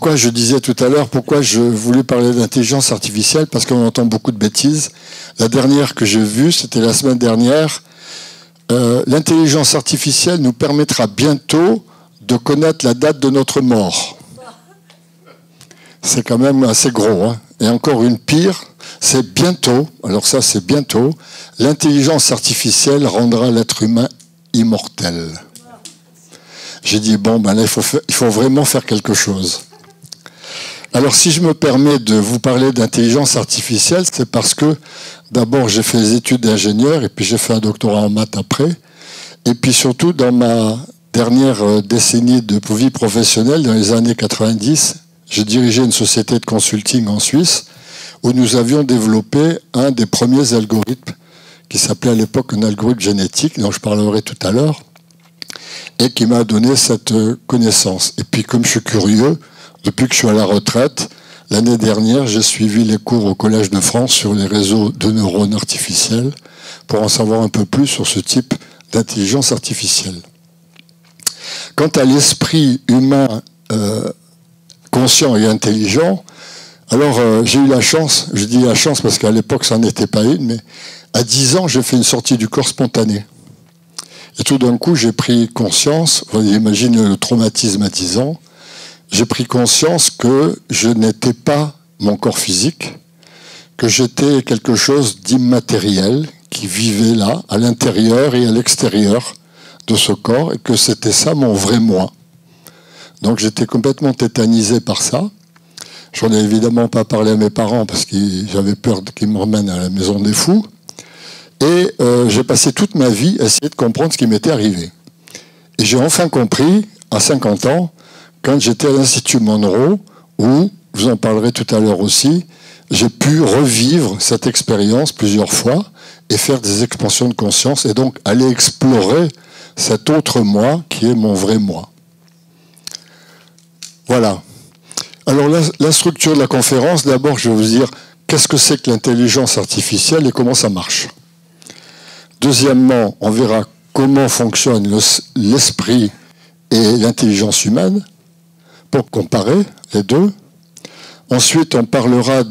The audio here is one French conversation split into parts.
pourquoi je disais tout à l'heure, pourquoi je voulais parler d'intelligence artificielle, parce qu'on entend beaucoup de bêtises. La dernière que j'ai vue, c'était la semaine dernière. L'intelligence artificielle nous permettra bientôt de connaître la date de notre mort. C'est quand même assez gros, hein. Et encore une pire, c'est bientôt, alors ça c'est bientôt, l'intelligence artificielle rendra l'être humain immortel. J'ai dit, bon, ben là, il faut vraiment faire quelque chose. Alors, si je me permets de vous parler d'intelligence artificielle, c'est parce que, d'abord, j'ai fait des études d'ingénieur, et puis j'ai fait un doctorat en maths après. Et puis surtout, dans ma dernière décennie de vie professionnelle, dans les années 90, j'ai dirigé une société de consulting en Suisse, où nous avions développé un des premiers algorithmes, qui s'appelait à l'époque un algorithme génétique, dont je parlerai tout à l'heure, et qui m'a donné cette connaissance. Et puis, comme je suis curieux, depuis que je suis à la retraite, l'année dernière, j'ai suivi les cours au Collège de France sur les réseaux de neurones artificiels pour en savoir un peu plus sur ce type d'intelligence artificielle. Quant à l'esprit humain conscient et intelligent, alors j'ai eu la chance, je dis la chance parce qu'à l'époque, ça n'en était pas une, mais à 10 ans, j'ai fait une sortie du corps spontanée. Et tout d'un coup, j'ai pris conscience, vous imaginez le traumatisme à 10 ans, j'ai pris conscience que je n'étais pas mon corps physique, que j'étais quelque chose d'immatériel qui vivait là, à l'intérieur et à l'extérieur de ce corps, et que c'était ça mon vrai moi. Donc j'étais complètement tétanisé par ça. J'en ai évidemment pas parlé à mes parents parce que j'avais peur qu'ils me ramènent à la maison des fous. Et j'ai passé toute ma vie à essayer de comprendre ce qui m'était arrivé. Et j'ai enfin compris, à 50 ans, quand j'étais à l'Institut Monroe, où, vous en parlerez tout à l'heure aussi, j'ai pu revivre cette expérience plusieurs fois et faire des expansions de conscience et donc aller explorer cet autre moi qui est mon vrai moi. Voilà. Alors la structure de la conférence, d'abord je vais vous dire qu'est-ce que c'est que l'intelligence artificielle et comment ça marche. Deuxièmement, on verra comment fonctionne l'esprit et l'intelligence humaine pour comparer les deux. Ensuite, on parlera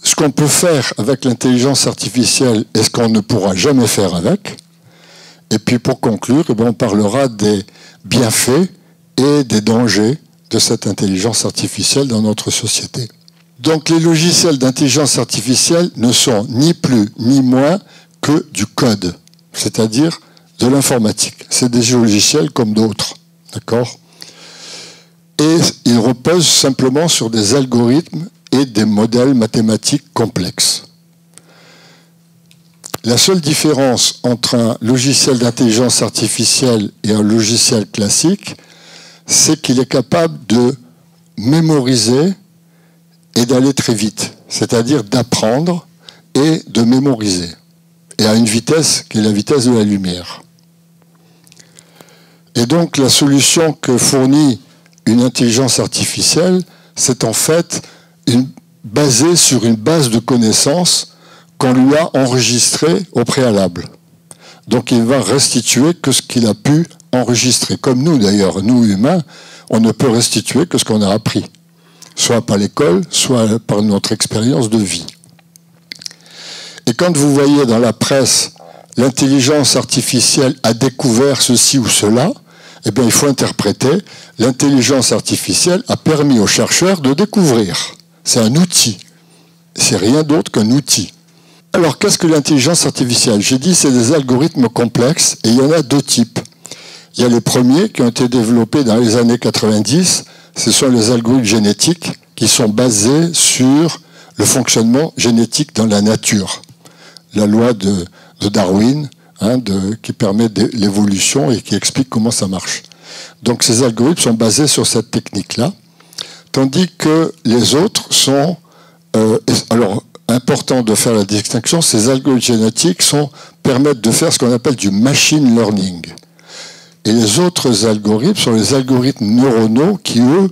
ce qu'on peut faire avec l'intelligence artificielle et ce qu'on ne pourra jamais faire avec. Et puis pour conclure, on parlera des bienfaits et des dangers de cette intelligence artificielle dans notre société. Donc les logiciels d'intelligence artificielle ne sont ni plus ni moins que du code, c'est-à-dire de l'informatique. C'est des logiciels comme d'autres, d'accord ? Et ils reposent simplement sur des algorithmes et des modèles mathématiques complexes. La seule différence entre un logiciel d'intelligence artificielle et un logiciel classique, c'est qu'il est capable de mémoriser et d'aller très vite, c'est-à-dire d'apprendre et de mémoriser, et à une vitesse qui est la vitesse de la lumière. Et donc la solution que fournit une intelligence artificielle, c'est en fait basée sur une base de connaissances qu'on lui a enregistrée au préalable. Donc il va restituer que ce qu'il a pu enregistrer. Comme nous d'ailleurs, nous humains, on ne peut restituer que ce qu'on a appris, soit par l'école, soit par notre expérience de vie. Et quand vous voyez dans la presse l'intelligence artificielle a découvert ceci ou cela, eh bien il faut interpréter l'intelligence artificielle a permis aux chercheurs de découvrir. C'est un outil. C'est rien d'autre qu'un outil. Alors qu'est-ce que l'intelligence artificielle? J'ai dit c'est des algorithmes complexes et il y en a deux types. Il y a les premiers qui ont été développés dans les années 90, ce sont les algorithmes génétiques qui sont basés sur le fonctionnement génétique dans la nature. La loi de Darwin, qui permet l'évolution et qui explique comment ça marche. Donc ces algorithmes sont basés sur cette technique-là, tandis que les autres sont... alors, important de faire la distinction, ces algorithmes génétiques permettent de faire ce qu'on appelle du machine learning. Et les autres algorithmes sont les algorithmes neuronaux qui, eux,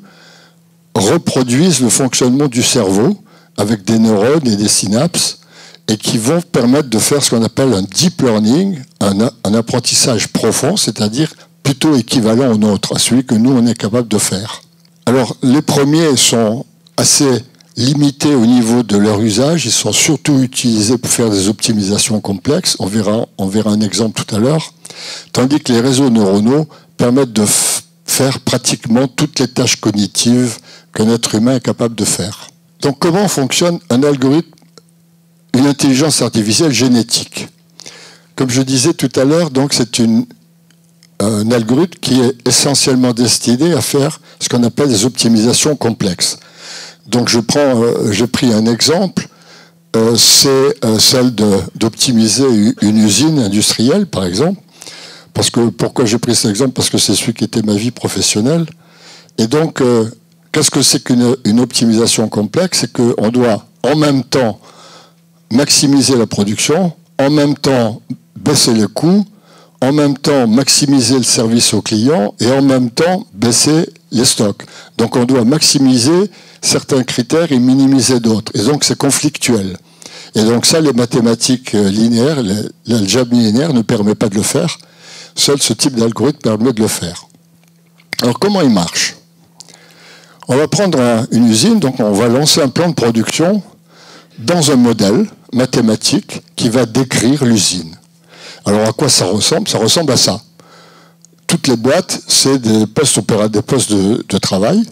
reproduisent le fonctionnement du cerveau avec des neurones et des synapses et qui vont permettre de faire ce qu'on appelle un deep learning, un apprentissage profond, c'est-à-dire plutôt équivalent au nôtre, à celui que nous, on est capable de faire. Alors, les premiers sont assez limités au niveau de leur usage. Ils sont surtout utilisés pour faire des optimisations complexes. On verra un exemple tout à l'heure. Tandis que les réseaux neuronaux permettent de faire pratiquement toutes les tâches cognitives qu'un être humain est capable de faire. Donc, comment fonctionne un algorithme, une intelligence artificielle génétique? Comme je disais tout à l'heure, donc c'est un algorithme qui est essentiellement destiné à faire ce qu'on appelle des optimisations complexes. Donc j'ai pris un exemple, c'est celle d'optimiser une usine industrielle, par exemple. Pourquoi j'ai pris cet exemple? Parce que c'est celui qui était ma vie professionnelle. Et donc, qu'est-ce que c'est qu'une optimisation complexe? C'est qu'on doit en même temps maximiser la production, en même temps baisser les coûts, en même temps maximiser le service au client et en même temps baisser les stocks. Donc on doit maximiser certains critères et minimiser d'autres. Et donc c'est conflictuel. Et donc ça, les mathématiques linéaires, l'algèbre linéaire ne permet pas de le faire. Seul ce type d'algorithme permet de le faire. Alors comment il marche? On va prendre une usine, donc on va lancer un plan de production dans un modèle mathématique qui va décrire l'usine. Alors à quoi ça ressemble? Ça ressemble à ça. Toutes les boîtes, c'est des postes de travail.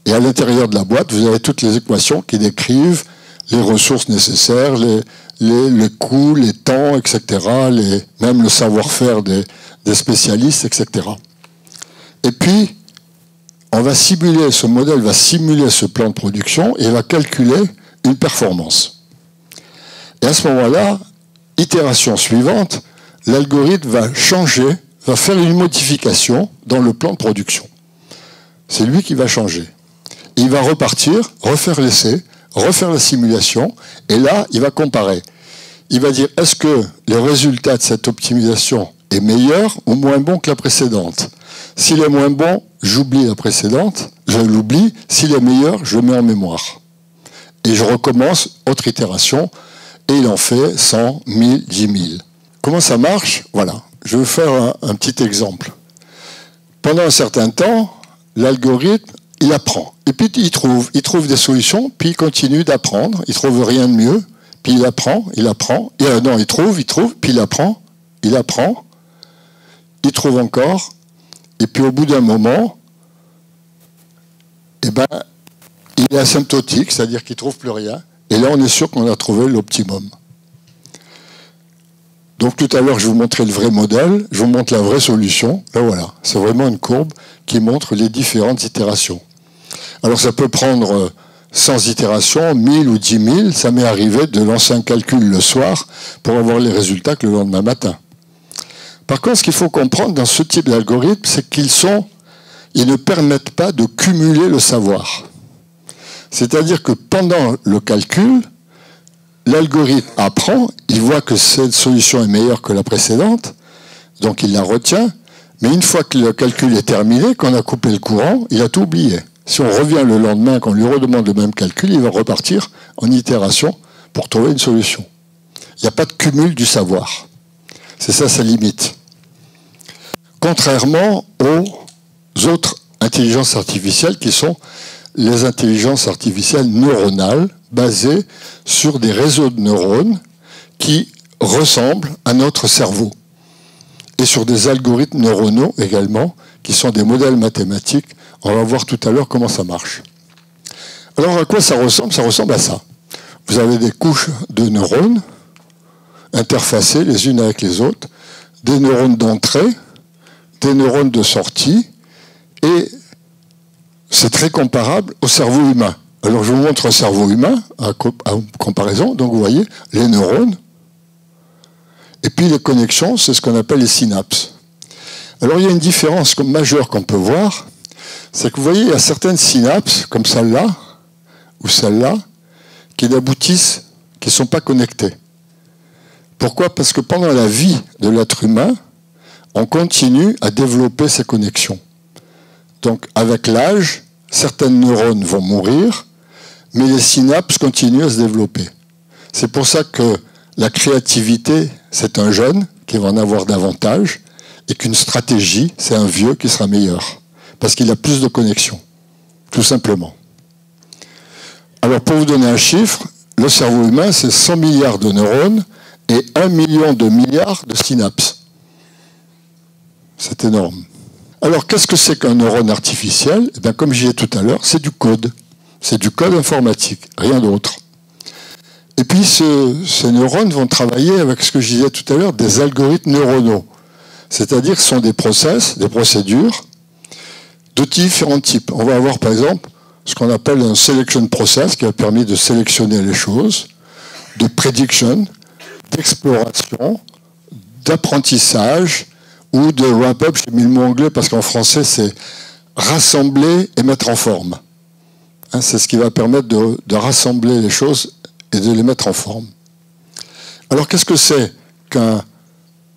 Et à l'intérieur de la boîte, vous avez toutes les équations qui décrivent les ressources nécessaires, les coûts, les temps, etc., même le savoir-faire des spécialistes, etc. Et puis, ce modèle va simuler ce plan de production et va calculer une performance. Et à ce moment-là, itération suivante, l'algorithme va changer, va faire une modification dans le plan de production. C'est lui qui va changer. Et il va repartir, refaire l'essai, refaire la simulation, et là, il va comparer. Il va dire, est-ce que le résultat de cette optimisation est meilleur ou moins bon que la précédente? S'il est moins bon, j'oublie la précédente, je l'oublie. S'il est meilleur, je le mets en mémoire. Et je recommence, autre itération, et il en fait 100, 1000, 10 000. Comment ça marche? Voilà, je vais faire un petit exemple. Pendant un certain temps, l'algorithme, il apprend. Et puis il trouve des solutions, puis il continue d'apprendre. Il ne trouve rien de mieux, puis il apprend. Il trouve, puis il apprend, il trouve encore. Et puis au bout d'un moment, il est asymptotique, c'est-à-dire qu'il ne trouve plus rien. Et là, on est sûr qu'on a trouvé l'optimum. Donc tout à l'heure, je vous montrais le vrai modèle, je vous montre la vraie solution. Là, voilà, c'est vraiment une courbe qui montre les différentes itérations. Alors ça peut prendre 100 itérations, 1000 ou 10 000. Ça m'est arrivé de lancer un calcul le soir pour avoir les résultats que le lendemain matin. Par contre, ce qu'il faut comprendre dans ce type d'algorithme, c'est qu'ils ne permettent pas de cumuler le savoir. C'est-à-dire que pendant le calcul, l'algorithme apprend, il voit que cette solution est meilleure que la précédente, donc il la retient, mais une fois que le calcul est terminé, qu'on a coupé le courant, il a tout oublié. Si on revient le lendemain, qu'on lui redemande le même calcul, il va repartir en itération pour trouver une solution. Il n'y a pas de cumul du savoir. C'est ça sa limite. Contrairement aux autres intelligences artificielles qui sont les intelligences artificielles neuronales basées sur des réseaux de neurones qui ressemblent à notre cerveau et sur des algorithmes neuronaux également qui sont des modèles mathématiques. On va voir tout à l'heure comment ça marche. Alors à quoi ça ressemble? Ça ressemble à ça. Vous avez des couches de neurones interfacées les unes avec les autres, des neurones d'entrée, des neurones de sortie, et c'est très comparable au cerveau humain. Alors je vous montre un cerveau humain en comparaison. Donc vous voyez les neurones. Et puis les connexions, c'est ce qu'on appelle les synapses. Alors il y a une différence majeure qu'on peut voir, c'est que vous voyez, il y a certaines synapses, comme celle-là, ou celle-là, qui n'aboutissent, qui ne sont pas connectées. Pourquoi? Parce que pendant la vie de l'être humain, on continue à développer ces connexions. Donc avec l'âge, certaines neurones vont mourir, mais les synapses continuent à se développer. C'est pour ça que la créativité, c'est un jeune qui va en avoir davantage, et qu'une stratégie, c'est un vieux qui sera meilleur, parce qu'il a plus de connexions, tout simplement. Alors pour vous donner un chiffre, le cerveau humain, c'est 100 milliards de neurones et 1 million de milliards de synapses. C'est énorme. Alors qu'est-ce que c'est qu'un neurone artificiel? Eh bien, comme je disais tout à l'heure, c'est du code. C'est du code informatique, rien d'autre. Et puis ces neurones vont travailler avec ce que je disais tout à l'heure, des algorithmes neuronaux. C'est-à-dire que ce sont des process, des procédures de différents types. On va avoir par exemple ce qu'on appelle un selection process qui a permis de sélectionner les choses, de prediction, d'exploration, d'apprentissage ou de wrap-up. J'ai mis le mot anglais parce qu'en français c'est rassembler et mettre en forme. Hein, c'est ce qui va permettre de rassembler les choses et de les mettre en forme. Alors qu'est-ce que c'est qu'un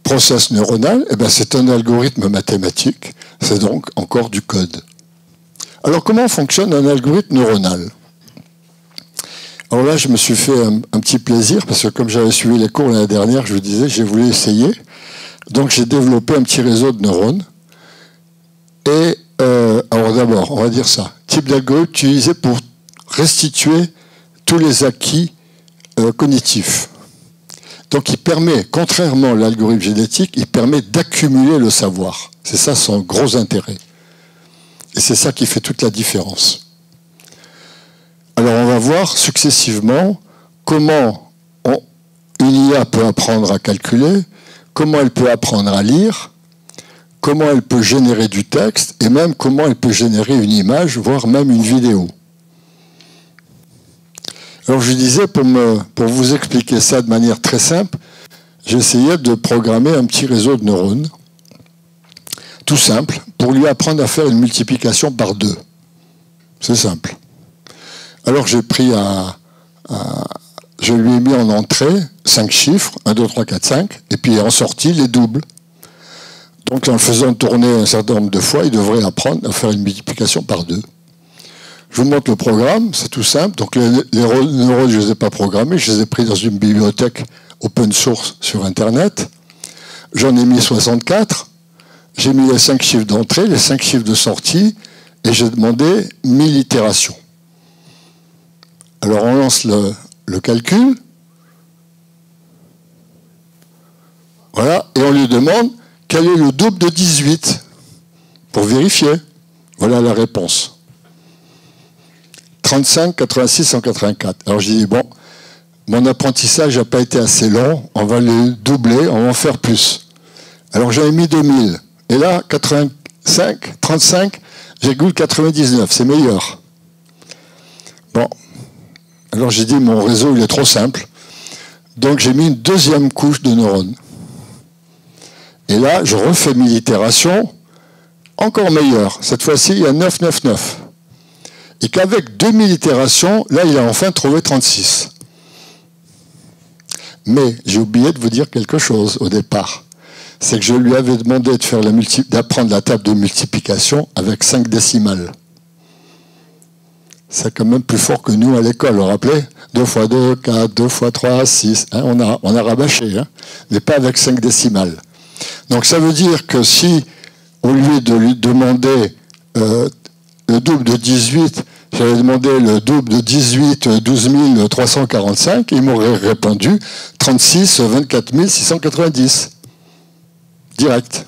process neuronal? Eh bien, c'est un algorithme mathématique, c'est donc encore du code. Alors comment fonctionne un algorithme neuronal? Alors là, je me suis fait un petit plaisir, parce que comme j'avais suivi les cours l'année dernière, je vous disais, j'ai voulu essayer. Donc j'ai développé un petit réseau de neurones. Et alors d'abord, on va dire ça. Type d'algorithme utilisé pour restituer tous les acquis cognitifs. Donc il permet, contrairement à l'algorithme génétique, il permet d'accumuler le savoir. C'est ça son gros intérêt. Et c'est ça qui fait toute la différence. Alors on va voir successivement comment une IA peut apprendre à calculer, comment elle peut apprendre à lire, comment elle peut générer du texte, et même comment elle peut générer une image, voire même une vidéo. Alors je disais, pour vous expliquer ça de manière très simple, j'essayais de programmer un petit réseau de neurones, tout simple, pour lui apprendre à faire une multiplication par 2. C'est simple. Alors j'ai pris je lui ai mis en entrée 5 chiffres, 1, 2, 3, 4, 5, et puis en sortie les doubles. Donc en le faisant tourner un certain nombre de fois, il devrait apprendre à faire une multiplication par 2. Je vous montre le programme, c'est tout simple. Donc les neurones, je ne les ai pas programmés, je les ai pris dans une bibliothèque open source sur Internet. J'en ai mis 64. J'ai mis les 5 chiffres d'entrée, les 5 chiffres de sortie, et j'ai demandé 1000 itérations. Alors on lance le calcul. Voilà, et on lui demande quel est le double de 18 pour vérifier. Voilà la réponse. 35, 86, 184. Alors j'ai dit, bon, mon apprentissage n'a pas été assez long, on va le doubler, on va en faire plus. Alors j'avais mis 2000. Et là, 35, 35,99, c'est meilleur. Bon. Alors j'ai dit, mon réseau, il est trop simple. Donc j'ai mis une deuxième couche de neurones. Et là, je refais 1000 itérations, encore meilleur. Cette fois-ci, il y a 999. Et qu'avec 2000 itérations, là, il a enfin trouvé 36. Mais j'ai oublié de vous dire quelque chose au départ. C'est que je lui avais demandé de faire d'apprendre la table de multiplication avec 5 décimales. C'est quand même plus fort que nous à l'école, vous vous rappelez? 2 x 2, 4, 2 x 3, 6. Hein, on a rabâché, hein, mais pas avec 5 décimales. Donc ça veut dire que si, au lieu de lui demander le double de 18, j'avais demandé le double de 18, 12 345, il m'aurait répondu 36, 24 690. Direct.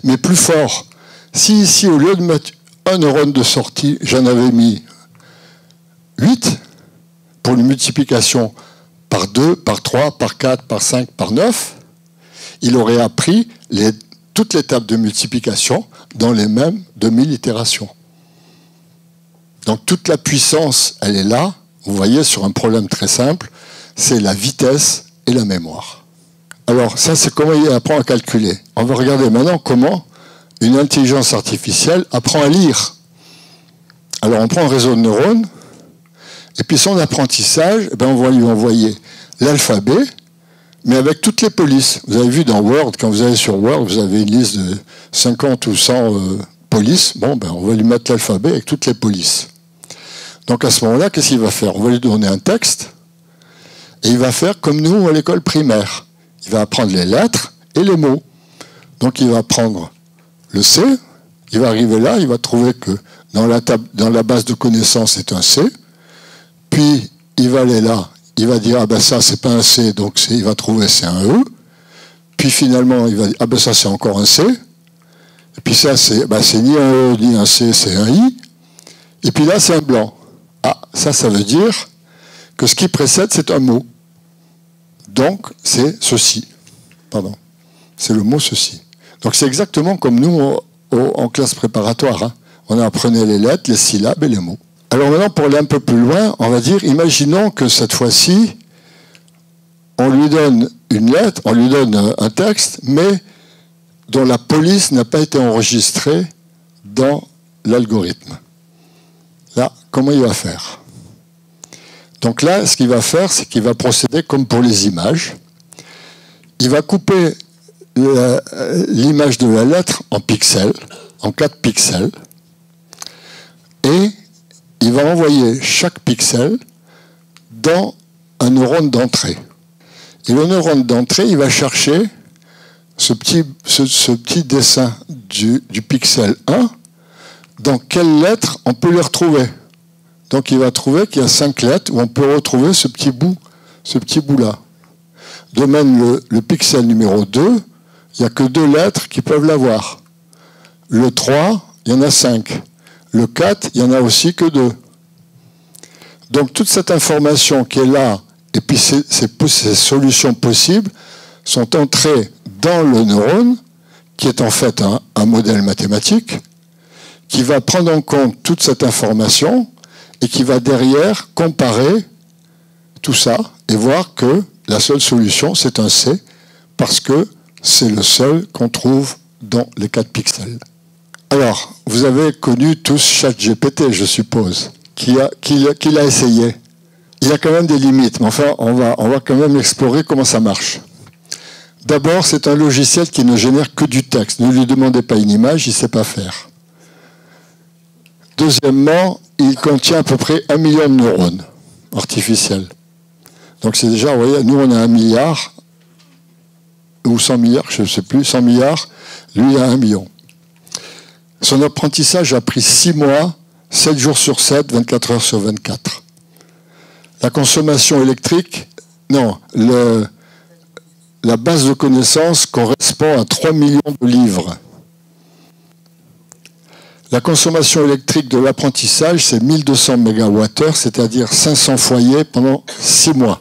Mais plus fort. Si ici, au lieu de mettre un neurone de sortie, j'en avais mis 8 pour une multiplication par 2, par 3, par 4, par 5, par 9, il aurait appris toutes les tables de multiplication dans les mêmes 2000 itérations. Donc toute la puissance, elle est là. Vous voyez, sur un problème très simple, c'est la vitesse et la mémoire. Alors ça, c'est comment il apprend à calculer. On va regarder maintenant comment une intelligence artificielle apprend à lire. Alors on prend un réseau de neurones, et puis son apprentissage, eh bien, on va lui envoyer l'alphabet, mais avec toutes les polices. Vous avez vu dans Word, quand vous allez sur Word, vous avez une liste de 50 ou 100 polices. Bon, ben, on va lui mettre l'alphabet avec toutes les polices. Donc à ce moment-là, qu'est-ce qu'il va faire? On va lui donner un texte, et il va faire comme nous à l'école primaire. Il va apprendre les lettres et les mots. Donc il va prendre le C, il va arriver là, il va trouver que dans la base de connaissances, c'est un C. Puis il va aller là, il va dire, ah ben ça, c'est pas un C, donc il va trouver c'est un E. Puis finalement, il va dire, ah ben ça, c'est encore un C. Et puis ça, c'est ni un E ni un C, c'est un I. Et puis là, c'est un blanc. Ah, ça veut dire que ce qui précède, c'est un mot. Donc, c'est ceci. Pardon. C'est le mot ceci. Donc, c'est exactement comme nous en classe préparatoire. Hein. On apprenait les lettres, les syllabes et les mots. Alors maintenant, pour aller un peu plus loin, on va dire, imaginons que cette fois-ci, on lui donne une lettre, on lui donne un texte, mais dont la police n'a pas été enregistrée dans l'algorithme. Là, comment il va faire? Donc là, ce qu'il va faire, c'est qu'il va procéder comme pour les images. Il va couper l'image de la lettre en pixels, en 4 pixels, et il va envoyer chaque pixel dans un neurone d'entrée. Et le neurone d'entrée, il va chercher ce petit dessin du pixel 1, dans quelles lettres on peut les retrouver. Donc il va trouver qu'il y a 5 lettres où on peut retrouver ce petit bout-là. De même, le pixel numéro 2, il n'y a que 2 lettres qui peuvent l'avoir. Le 3, il y en a 5. Le 4, il n'y en a aussi que 2. Donc toute cette information qui est là, et puis ces solutions possibles, sont entrées dans le neurone, qui est en fait un modèle mathématique, qui va prendre en compte toute cette information et qui va derrière comparer tout ça et voir que la seule solution, c'est un C, parce que c'est le seul qu'on trouve dans les 4 pixels. Alors, vous avez connu tous ChatGPT, je suppose, qui l'a essayé. Il y a quand même des limites, mais enfin, on va quand même explorer comment ça marche. D'abord, c'est un logiciel qui ne génère que du texte. Ne lui demandez pas une image, il ne sait pas faire. Deuxièmement, il contient à peu près 1 million de neurones artificiels. Donc c'est déjà, vous voyez, nous on a 1 milliard, ou 100 milliards, je ne sais plus, 100 milliards, lui il a 1 million. Son apprentissage a pris 6 mois, 7 jours sur 7, 24 heures sur 24. La consommation électrique, non, la base de connaissances correspond à 3 millions de livres. La consommation électrique de l'apprentissage, c'est 1200 MWh, c'est-à-dire 500 foyers pendant 6 mois.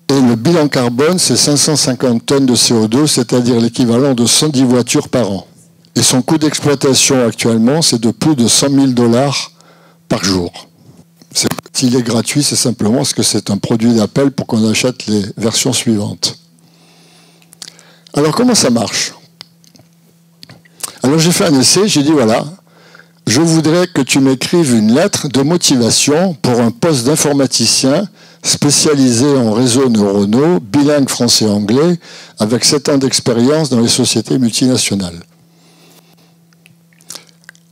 Et le bilan carbone, c'est 550 tonnes de CO2, c'est-à-dire l'équivalent de 110 voitures par an. Et son coût d'exploitation actuellement, c'est de plus de 100 000 $ par jour. S'il est gratuit, c'est simplement parce que c'est un produit d'appel pour qu'on achète les versions suivantes. Alors, comment ça marche? Alors, j'ai fait un essai, j'ai dit, voilà, je voudrais que tu m'écrives une lettre de motivation pour un poste d'informaticien spécialisé en réseaux neuronaux, bilingue français-anglais, avec 7 ans d'expérience dans les sociétés multinationales.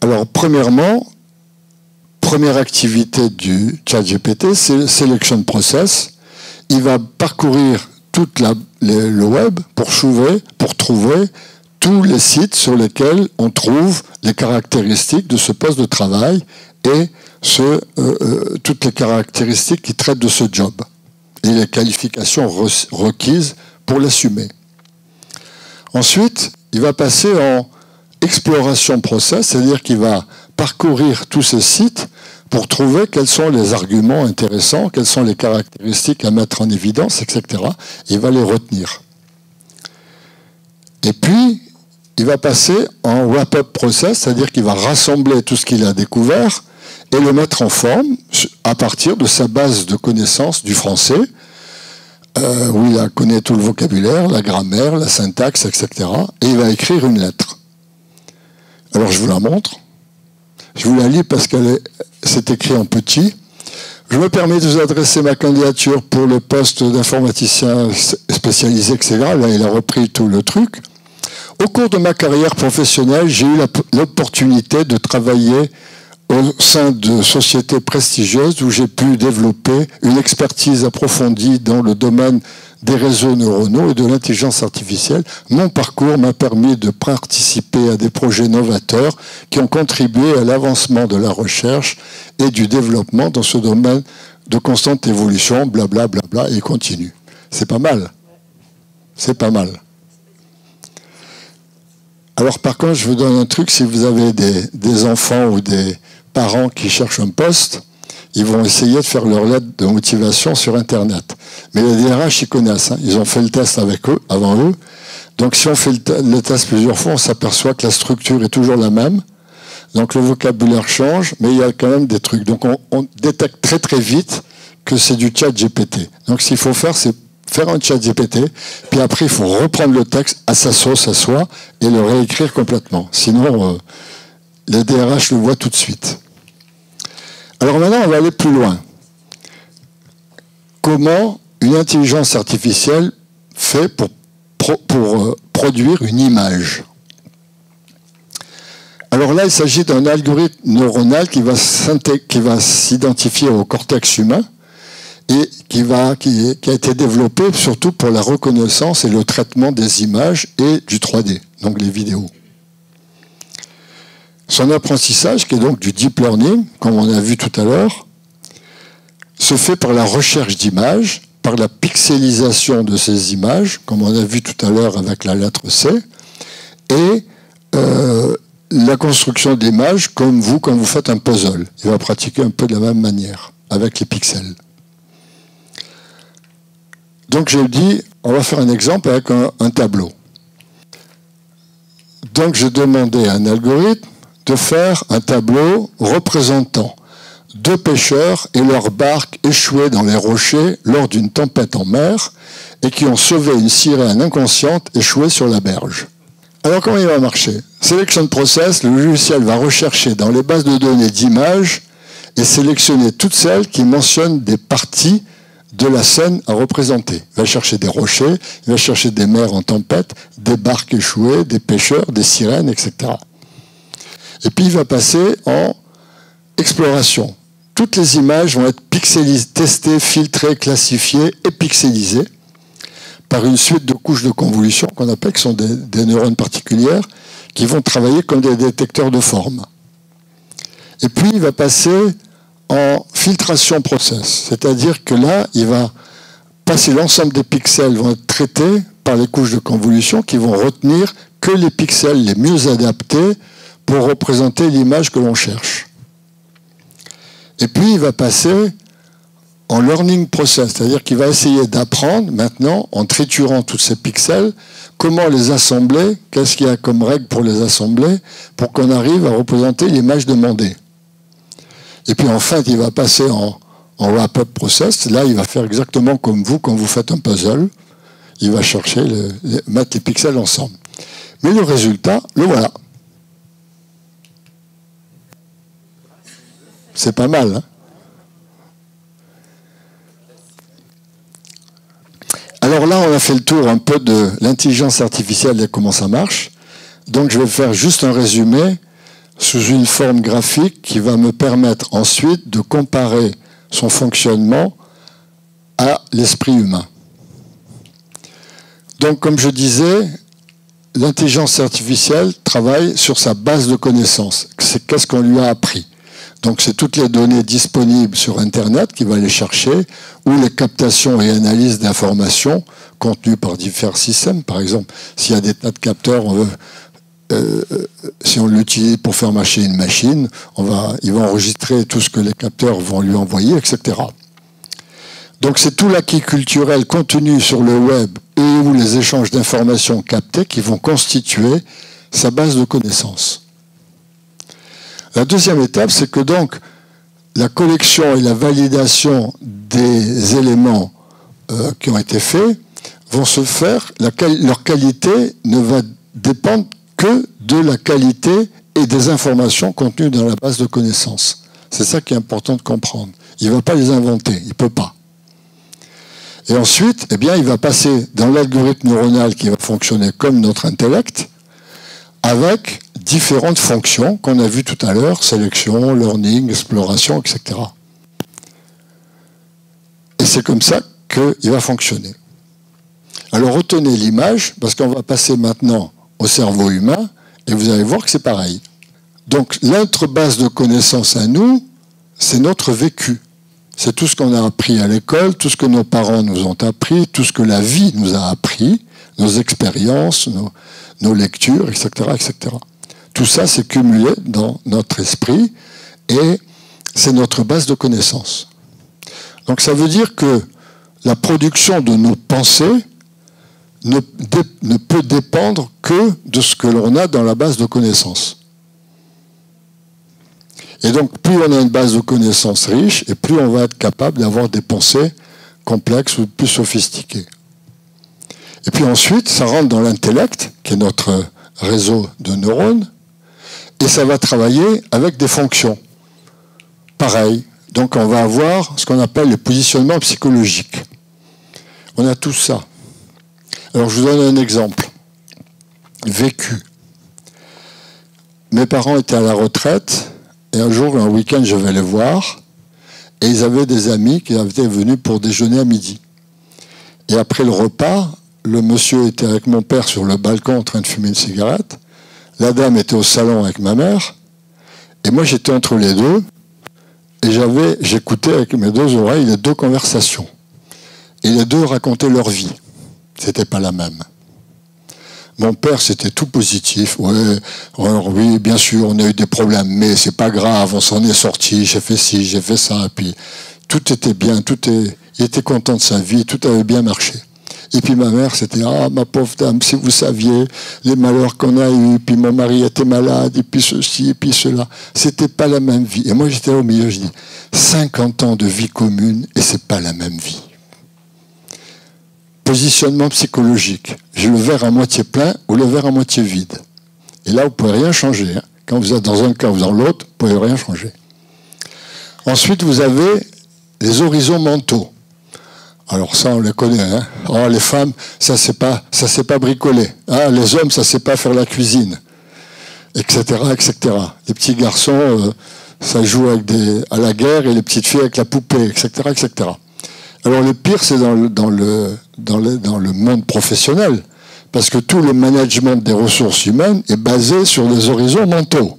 Alors, premièrement, première activité du ChatGPT, c'est le selection process. Il va parcourir tout le web pour trouver tous les sites sur lesquels on trouve les caractéristiques de ce poste de travail et toutes les caractéristiques qui traitent de ce job et les qualifications requises pour l'assumer. Ensuite, il va passer en exploration process, c'est-à-dire qu'il va parcourir tous ces sites pour trouver quels sont les arguments intéressants, quelles sont les caractéristiques à mettre en évidence, etc. Et il va les retenir. Et puis, il va passer en wrap-up process, c'est-à-dire qu'il va rassembler tout ce qu'il a découvert et le mettre en forme à partir de sa base de connaissances du français, où il connaît tout le vocabulaire, la grammaire, la syntaxe, etc. Et il va écrire une lettre. Alors je vous la montre. Je vous la lis parce que c'est écrit en petit. Je me permets de vous adresser ma candidature pour le poste d'informaticien spécialisé, etc. Là, il a repris tout le truc. Au cours de ma carrière professionnelle, j'ai eu l'opportunité de travailler au sein de sociétés prestigieuses où j'ai pu développer une expertise approfondie dans le domaine des réseaux neuronaux et de l'intelligence artificielle. Mon parcours m'a permis de participer à des projets novateurs qui ont contribué à l'avancement de la recherche et du développement dans ce domaine de constante évolution, blablabla, bla, bla, et continue. C'est pas mal. C'est pas mal. Alors par contre, je vous donne un truc, si vous avez des enfants ou des parents qui cherchent un poste, ils vont essayer de faire leur lettre de motivation sur Internet. Mais les DRH, ils connaissent, hein. Ils ont fait le test avec eux, avant eux. Donc si on fait le test plusieurs fois, on s'aperçoit que la structure est toujours la même. Donc le vocabulaire change, mais il y a quand même des trucs. Donc on détecte très très vite que c'est du chat GPT. Donc ce qu'il faut faire, c'est faire un chat GPT, puis après il faut reprendre le texte à sa sauce, à soi, et le réécrire complètement. Sinon, les DRH le voient tout de suite. Alors maintenant, on va aller plus loin. Comment une intelligence artificielle fait pour produire une image? Alors là, il s'agit d'un algorithme neuronal qui va s'identifier au cortex humain et qui a été développé surtout pour la reconnaissance et le traitement des images et du 3D, donc les vidéos. Son apprentissage, qui est donc du deep learning, comme on a vu tout à l'heure, se fait par la recherche d'images, par la pixelisation de ces images, comme on a vu tout à l'heure avec la lettre C, et la construction d'images comme quand vous faites un puzzle. Il va pratiquer un peu de la même manière, avec les pixels. Donc je dis, on va faire un exemple avec un tableau. Donc je demandais à un algorithme de faire un tableau représentant deux pêcheurs et leur barque échouée dans les rochers lors d'une tempête en mer et qui ont sauvé une sirène inconsciente échouée sur la berge. Alors comment il va marcher? Selection process, le logiciel va rechercher dans les bases de données d'images et sélectionner toutes celles qui mentionnent des parties de la scène à représenter. Il va chercher des rochers, il va chercher des mers en tempête, des barques échouées, des pêcheurs, des sirènes, etc. Et puis il va passer en exploration. Toutes les images vont être pixelisées, testées, filtrées, classifiées et pixelisées par une suite de couches de convolution qu'on appelle, qui sont des neurones particulières, qui vont travailler comme des détecteurs de forme. Et puis il va passer en filtration process, c'est-à-dire que là, il va passer l'ensemble des pixels vont être traités par les couches de convolution qui vont retenir que les pixels les mieux adaptés pour représenter l'image que l'on cherche. Et puis il va passer en learning process, c'est-à-dire qu'il va essayer d'apprendre maintenant, en triturant tous ces pixels, comment les assembler, qu'est-ce qu'il y a comme règle pour les assembler, pour qu'on arrive à représenter l'image demandée. Et puis en fait, il va passer en wrap-up process. Là, il va faire exactement comme vous quand vous faites un puzzle. Il va chercher, mettre les pixels ensemble. Mais le résultat, le voilà. C'est pas mal, hein? Alors là, on a fait le tour un peu de l'intelligence artificielle et comment ça marche. Donc je vais faire juste un résumé sous une forme graphique qui va me permettre ensuite de comparer son fonctionnement à l'esprit humain. Donc, comme je disais, l'intelligence artificielle travaille sur sa base de connaissances. C'est qu'est-ce qu'on lui a appris. Donc, c'est toutes les données disponibles sur Internet qu'il va aller chercher, ou les captations et analyses d'informations contenues par divers systèmes. Par exemple, s'il y a des tas de capteurs, si on l'utilise pour faire marcher une machine, il va enregistrer tout ce que les capteurs vont lui envoyer, etc. Donc c'est tout l'acquis culturel contenu sur le web et ou les échanges d'informations captées qui vont constituer sa base de connaissances. La deuxième étape, c'est que donc la collection et la validation des éléments qui ont été faits vont se faire, leur qualité ne va dépendre que de la qualité et des informations contenues dans la base de connaissances. C'est ça qui est important de comprendre. Il ne va pas les inventer, il ne peut pas. Et ensuite, eh bien, il va passer dans l'algorithme neuronal qui va fonctionner comme notre intellect, avec différentes fonctions qu'on a vues tout à l'heure, sélection, learning, exploration, etc. Et c'est comme ça qu'il va fonctionner. Alors retenez l'image, parce qu'on va passer maintenant au cerveau humain, et vous allez voir que c'est pareil. Donc notre base de connaissances à nous, c'est notre vécu. C'est tout ce qu'on a appris à l'école, tout ce que nos parents nous ont appris, tout ce que la vie nous a appris, nos expériences, nos lectures, etc., etc. Tout ça, c'est cumulé dans notre esprit et c'est notre base de connaissances. Donc ça veut dire que la production de nos pensées ne peut dépendre que de ce que l'on a dans la base de connaissances. Et donc, plus on a une base de connaissances riche, et plus on va être capable d'avoir des pensées complexes ou plus sophistiquées. Et puis ensuite, ça rentre dans l'intellect, qui est notre réseau de neurones, et ça va travailler avec des fonctions. Pareil. Donc, on va avoir ce qu'on appelle le positionnement psychologique. On a tout ça. Alors, je vous donne un exemple. Vécu. Mes parents étaient à la retraite, et un jour, un week-end, je vais les voir, et ils avaient des amis qui étaient venus pour déjeuner à midi. Et après le repas, le monsieur était avec mon père sur le balcon en train de fumer une cigarette, la dame était au salon avec ma mère, et moi j'étais entre les deux, et j'écoutais avec mes deux oreilles les deux conversations. Et les deux racontaient leur vie. C'était pas la même. Mon père, c'était tout positif. Ouais, alors oui, bien sûr, on a eu des problèmes, mais c'est pas grave, on s'en est sorti, j'ai fait ci, j'ai fait ça, et puis tout était bien, il était content de sa vie, tout avait bien marché. Et puis ma mère, c'était, ah, ma pauvre dame, si vous saviez les malheurs qu'on a eus, puis mon mari était malade, et puis ceci, et puis cela. C'était pas la même vie. Et moi, j'étais au milieu, je dis, 50 ans de vie commune, et c'est pas la même vie. Positionnement psychologique. J'ai le verre à moitié plein ou le verre à moitié vide. Et là, vous ne pouvez rien changer. Hein. Quand vous êtes dans un cas ou dans l'autre, vous ne pouvez rien changer. Ensuite, vous avez les horizons mentaux. Alors ça, on les connaît. Hein. Oh, les femmes, ça ne sait pas bricoler. Ah, les hommes, ça ne sait pas faire la cuisine. Etc., etc. Les petits garçons, ça joue à la guerre et les petites filles avec la poupée, etc., etc. Alors le pire, c'est dans le monde professionnel, parce que tout le management des ressources humaines est basé sur des horizons mentaux.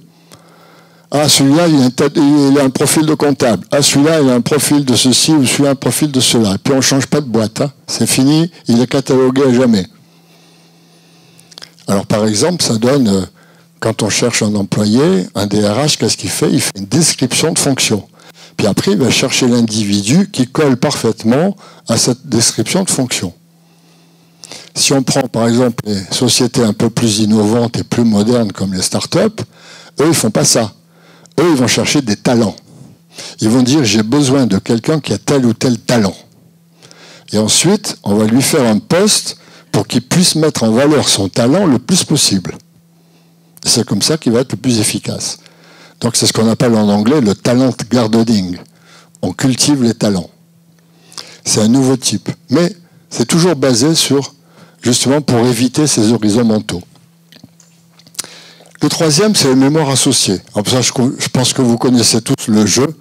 Ah, celui-là, il a un profil de comptable. Ah, celui-là, il a un profil de ceci, ou celui-là, un profil de cela. Et puis on ne change pas de boîte. Hein. C'est fini, il est catalogué à jamais. Alors par exemple, ça donne, quand on cherche un employé, un DRH, qu'est-ce qu'il fait? Il fait une description de fonction. Puis après, il va chercher l'individu qui colle parfaitement à cette description de fonction. Si on prend par exemple les sociétés un peu plus innovantes et plus modernes comme les startups, eux, ils ne font pas ça. Eux, ils vont chercher des talents. Ils vont dire, j'ai besoin de quelqu'un qui a tel ou tel talent. Et ensuite, on va lui faire un poste pour qu'il puisse mettre en valeur son talent le plus possible. C'est comme ça qu'il va être le plus efficace. Donc c'est ce qu'on appelle en anglais le talent gardening. On cultive les talents. C'est un nouveau type. Mais c'est toujours basé sur, justement, pour éviter ces horizons mentaux. Le troisième, c'est la mémoire associée. Alors ça, je pense que vous connaissez tous le jeu.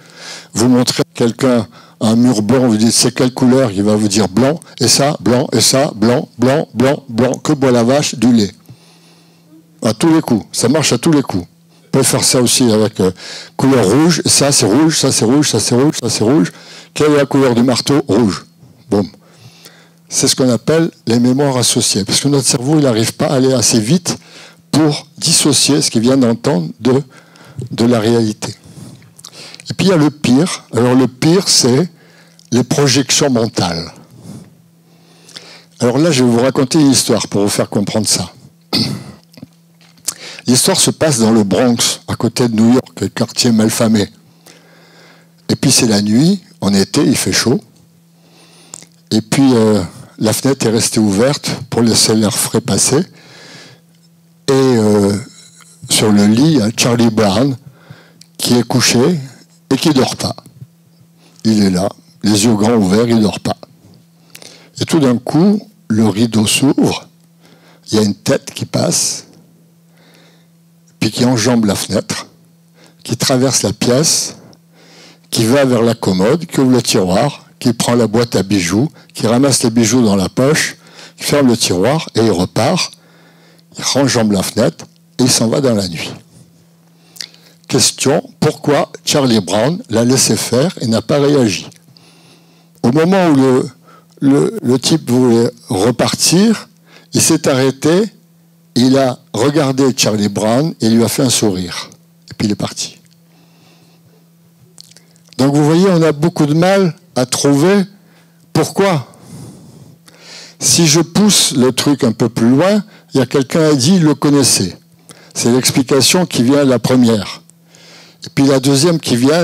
Vous montrez à quelqu'un un mur blanc, vous dites c'est quelle couleur, il va vous dire blanc, et ça, blanc, blanc, blanc, blanc, blanc, que boit la vache, du lait. À tous les coups. Ça marche à tous les coups. On peut faire ça aussi avec couleur rouge, ça c'est rouge, ça c'est rouge, ça c'est rouge, ça c'est rouge. Quelle est la couleur du marteau? Rouge. Boum. C'est ce qu'on appelle les mémoires associées. Parce que notre cerveau, il n'arrive pas à aller assez vite pour dissocier ce qu'il vient d'entendre de la réalité. Et puis il y a le pire. Alors le pire, c'est les projections mentales. Alors là, je vais vous raconter une histoire pour vous faire comprendre ça. L'histoire se passe dans le Bronx, à côté de New York, le quartier malfamé. Et puis c'est la nuit, en été, il fait chaud. Et puis la fenêtre est restée ouverte pour laisser l'air frais passer. Et sur le lit, il y a Charlie Brown qui est couché et qui ne dort pas. Il est là, les yeux grands ouverts, il ne dort pas. Et tout d'un coup, le rideau s'ouvre, il y a une tête qui passe. Puis puis qui enjambe la fenêtre, qui traverse la pièce, qui va vers la commode, qui ouvre le tiroir, qui prend la boîte à bijoux, qui ramasse les bijoux dans la poche, qui ferme le tiroir et il repart, il renjambe la fenêtre et il s'en va dans la nuit. Question, pourquoi Charlie Brown l'a laissé faire et n'a pas réagi? Au moment où le type voulait repartir, il s'est arrêté, il a regardé Charlie Brown et lui a fait un sourire. Et puis il est parti. Donc vous voyez, on a beaucoup de mal à trouver pourquoi. Si je pousse le truc un peu plus loin, il y a quelqu'un qui a dit, il le connaissait. C'est l'explication qui vient la première. Et puis la deuxième qui vient,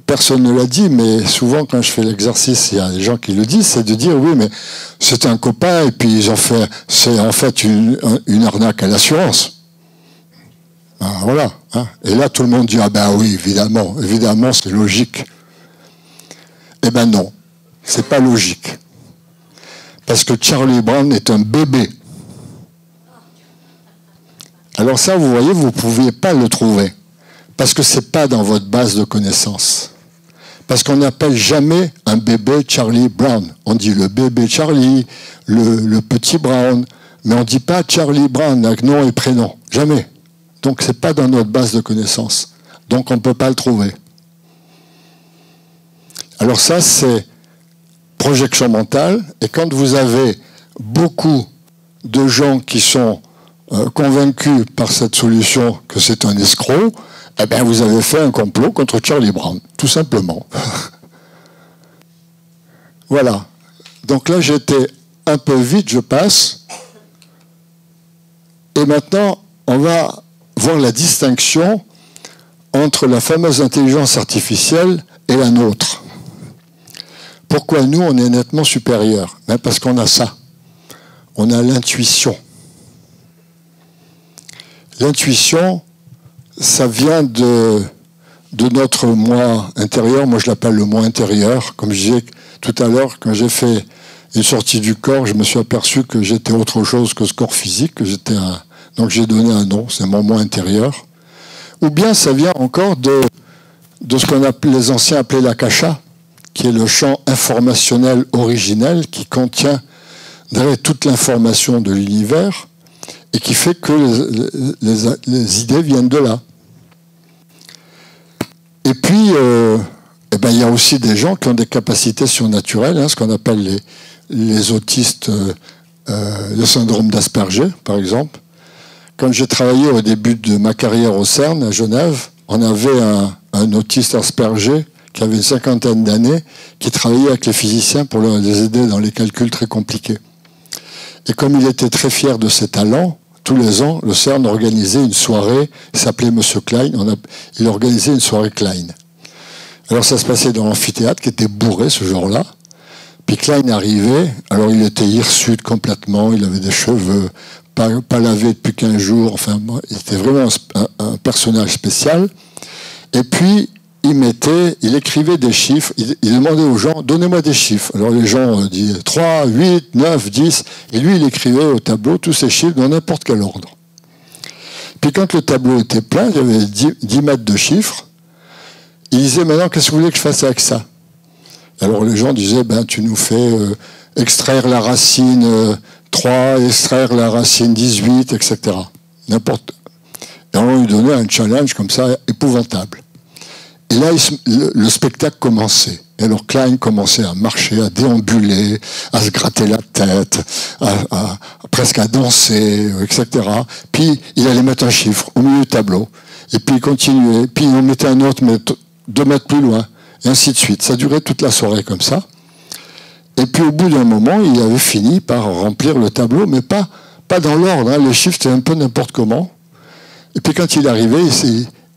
personne ne l'a dit, mais souvent quand je fais l'exercice, il y a des gens qui le disent, c'est de dire, oui, mais c'est un copain, et puis ils ont fait, c'est en fait une arnaque à l'assurance. Ben, voilà. Hein. Et là, tout le monde dit, ah ben oui, évidemment, évidemment, c'est logique. Eh ben non, c'est pas logique. Parce que Charlie Brown est un bébé. Alors ça, vous voyez, vous ne pouviez pas le trouver. Parce que ce n'est pas dans votre base de connaissances. Parce qu'on n'appelle jamais un bébé Charlie Brown. On dit le bébé Charlie, le petit Brown, mais on ne dit pas Charlie Brown avec nom et prénom. Jamais. Donc ce n'est pas dans notre base de connaissances. Donc on ne peut pas le trouver. Alors ça, c'est projection mentale. Et quand vous avez beaucoup de gens qui sont convaincus par cette solution que c'est un escroc, eh bien, vous avez fait un complot contre Charlie Brown, tout simplement. Voilà. Donc là, j'étais un peu vite, je passe. Et maintenant, on va voir la distinction entre la fameuse intelligence artificielle et la nôtre. Pourquoi nous, on est nettement supérieurs? Parce qu'on a ça. On a l'intuition. L'intuition, ça vient de notre moi intérieur. Moi, je l'appelle le moi intérieur. Comme je disais tout à l'heure, quand j'ai fait une sortie du corps, je me suis aperçu que j'étais autre chose que ce corps physique. Donc, j'ai donné un nom, c'est mon moi intérieur. Ou bien, ça vient encore de ce qu'on appelle, les anciens appelaient l'akasha, qui est le champ informationnel originel qui contient toute l'information de l'univers et qui fait que les idées viennent de là. Et puis, il y a aussi des gens qui ont des capacités surnaturelles, hein, ce qu'on appelle les autistes, le syndrome d'Asperger, par exemple. Quand j'ai travaillé au début de ma carrière au CERN, à Genève, on avait un autiste Asperger qui avait une 50aine d'années, qui travaillait avec les physiciens pour les aider dans les calculs très compliqués. Et comme il était très fier de ses talents, tous les ans, le CERN organisait une soirée, il s'appelait Monsieur Klein, il organisait une soirée Klein. Alors ça se passait dans l'amphithéâtre, qui était bourré ce jour-là. Puis Klein arrivait, alors il était hirsute complètement, il avait des cheveux pas lavés depuis 15 jours, enfin, il était vraiment un personnage spécial. Et puis, il écrivait des chiffres, il demandait aux gens, donnez-moi des chiffres. Alors les gens disaient 3, 8, 9, 10, et lui il écrivait au tableau tous ces chiffres dans n'importe quel ordre. Puis quand le tableau était plein, il y avait 10 mètres de chiffres, il disait maintenant qu'est-ce que vous voulez que je fasse avec ça? Alors les gens disaient, tu nous fais extraire la racine 3, extraire la racine 18, etc. N'importe. Et on lui donnait un challenge comme ça épouvantable. Et là, le spectacle commençait. Et alors Klein commençait à marcher, à déambuler, à se gratter la tête, presque à danser, etc. Puis il allait mettre un chiffre au milieu du tableau. Et puis il continuait. Puis on mettait un autre 2 mètres plus loin. Et ainsi de suite. Ça durait toute la soirée comme ça. Et puis au bout d'un moment, il avait fini par remplir le tableau, mais pas dans l'ordre. Hein. Les chiffres, c'était un peu n'importe comment. Et puis quand il arrivait,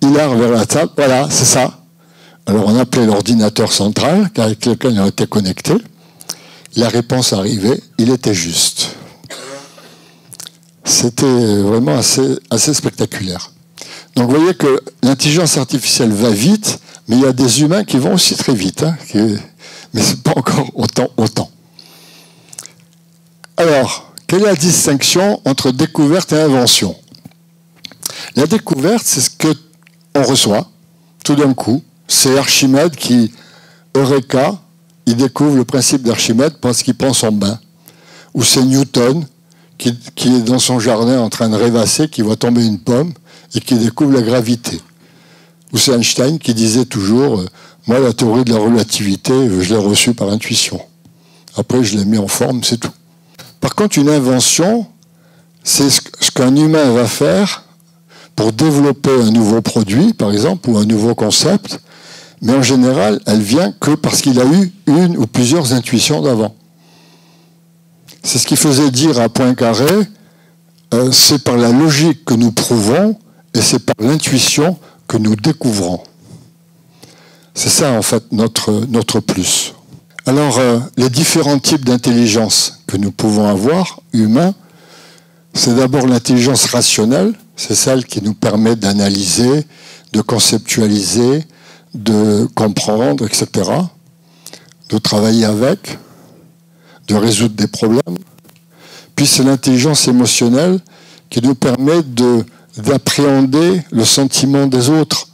il a vers la table. Voilà, c'est ça. Alors on appelait l'ordinateur central, avec lequel il était connecté. La réponse arrivait, il était juste. C'était vraiment assez spectaculaire. Donc vous voyez que l'intelligence artificielle va vite, mais il y a des humains qui vont aussi très vite. Hein, mais ce n'est pas encore autant. Alors, quelle est la distinction entre découverte et invention? La découverte, c'est ce qu'on reçoit tout d'un coup. C'est Archimède qui, Eureka, il découvre le principe d'Archimède parce qu'il prend son bain. Ou c'est Newton qui est dans son jardin en train de rêvasser, qui voit tomber une pomme et qui découvre la gravité. Ou c'est Einstein qui disait toujours moi, la théorie de la relativité, je l'ai reçue par intuition. Après, je l'ai mis en forme, c'est tout. Par contre, une invention, c'est ce qu'un humain va faire pour développer un nouveau produit, par exemple, ou un nouveau concept, mais en général, elle vient que parce qu'il a eu une ou plusieurs intuitions d'avant. C'est ce qui faisait dire à Poincaré, c'est par la logique que nous prouvons, et c'est par l'intuition que nous découvrons. C'est ça, en fait, notre plus. Alors, les différents types d'intelligence que nous pouvons avoir, humains, c'est d'abord l'intelligence rationnelle, c'est celle qui nous permet d'analyser, de conceptualiser, de comprendre, etc., de travailler avec, de résoudre des problèmes. Puis c'est l'intelligence émotionnelle qui nous permet d'appréhender le sentiment des autres,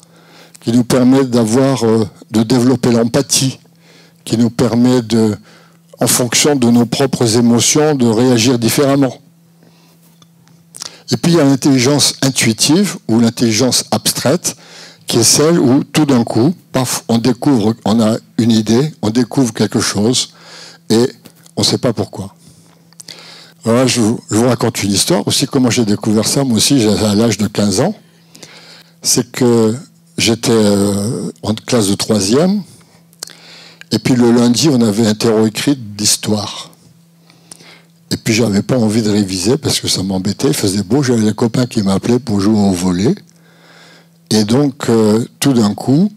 qui nous permet de développer l'empathie, qui nous permet en fonction de nos propres émotions, de réagir différemment. Et puis il y a l'intelligence intuitive ou l'intelligence abstraite, qui est celle où tout d'un coup, paf, on a une idée, on découvre quelque chose et on ne sait pas pourquoi. Alors là, je vous raconte une histoire aussi, comment j'ai découvert ça. Moi aussi, à l'âge de 15 ans, c'est que j'étais en classe de 3e, et puis le lundi, on avait un terreau écrit d'histoire. Et puis, j'avais pas envie de réviser parce que ça m'embêtait, il faisait beau, j'avais des copains qui m'appelaient pour jouer au volley. Et donc, tout d'un coup,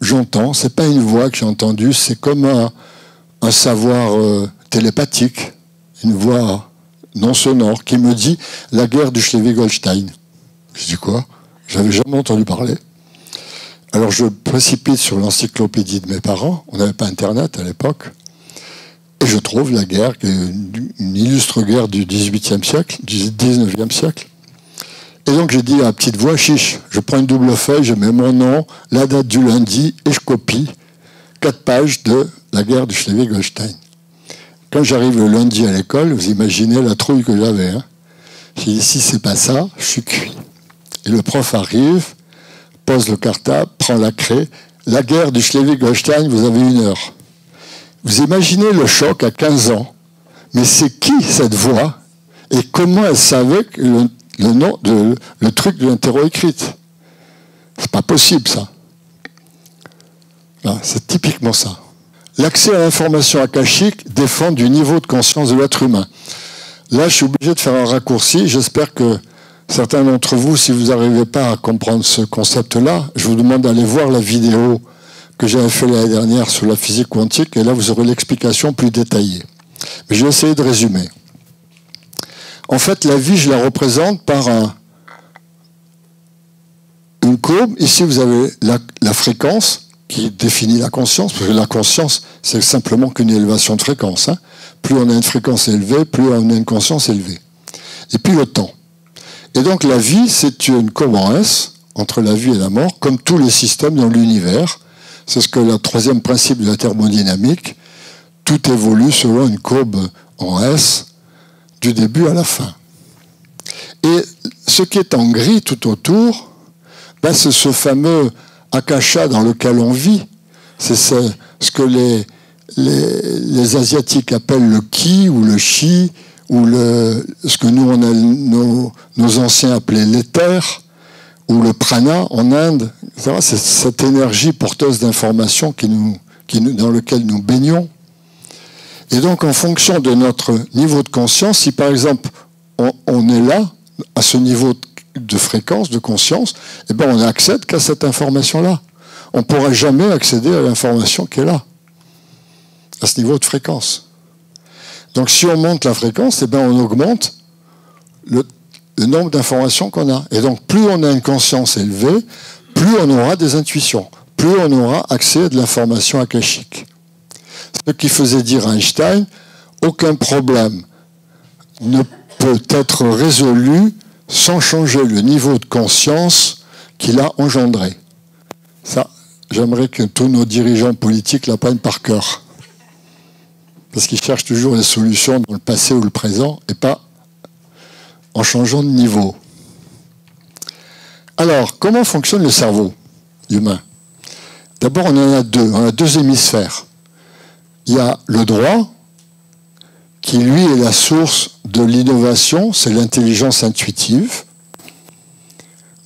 j'entends, c'est pas une voix que j'ai entendue, c'est comme un savoir télépathique, une voix non sonore qui me dit « la guerre du Schleswig-Holstein ». Je dis quoi? J'avais jamais entendu parler. Alors je précipite sur l'encyclopédie de mes parents, on n'avait pas Internet à l'époque, et je trouve la guerre, qui est une illustre guerre du XVIIIe siècle, du XIXe siècle. Et donc j'ai dit à la petite voix, chiche, je prends une double feuille, je mets mon nom, la date du lundi, et je copie 4 pages de la guerre du Schleswig-Holstein. Quand j'arrive le lundi à l'école, vous imaginez la trouille que j'avais. Hein. J'ai dit, si c'est pas ça, je suis cuit. Et le prof arrive, pose le cartable, prend la craie. La guerre du Schleswig-Holstein, vous avez 1 heure. Vous imaginez le choc à 15 ans. Mais c'est qui cette voix? Et comment elle savait que le truc de l'interro écrite? C'est pas possible, ça. C'est typiquement ça. L'accès à l'information akashique dépend du niveau de conscience de l'être humain. Là, je suis obligé de faire un raccourci. J'espère que certains d'entre vous, si vous n'arrivez pas à comprendre ce concept-là, je vous demande d'aller voir la vidéo que j'avais fait l'année dernière sur la physique quantique, et là, vous aurez l'explication plus détaillée. Mais je vais essayer de résumer. En fait, la vie, je la représente par une courbe. Ici, vous avez la fréquence qui définit la conscience, parce que la conscience, c'est simplement qu'une élévation de fréquence. Hein. Plus on a une fréquence élevée, plus on a une conscience élevée. Et puis le temps. Et donc la vie, c'est une courbe en S, entre la vie et la mort, comme tous les systèmes dans l'univers. C'est ce que le 3e principe de la thermodynamique, tout évolue selon une courbe en S, du début à la fin. Et ce qui est en gris tout autour, ben, c'est ce fameux akasha dans lequel on vit. C'est ce que les Asiatiques appellent le ki ou le chi, ou ce que nos anciens appelaient l'éther, ou le prana en Inde. C'est cette énergie porteuse d'informations dans laquelle nous baignons. Et donc, en fonction de notre niveau de conscience, si par exemple on est là, à ce niveau de fréquence, de conscience, eh ben on n'accède qu'à cette information-là. On ne pourra jamais accéder à l'information qui est là, à ce niveau de fréquence. Donc si on monte la fréquence, eh ben on augmente le nombre d'informations qu'on a. Et donc plus on a une conscience élevée, plus on aura des intuitions, plus on aura accès à de l'information akashique. Ce qui faisait dire à Einstein, aucun problème ne peut être résolu sans changer le niveau de conscience qu'il a engendré. Ça, j'aimerais que tous nos dirigeants politiques l'apprennent par cœur. Parce qu'ils cherchent toujours les solutions dans le passé ou le présent, et pas en changeant de niveau. Alors, comment fonctionne le cerveau humain? D'abord, on en a deux. On a deux hémisphères. Il y a le droit, qui lui est la source de l'innovation, c'est l'intelligence intuitive.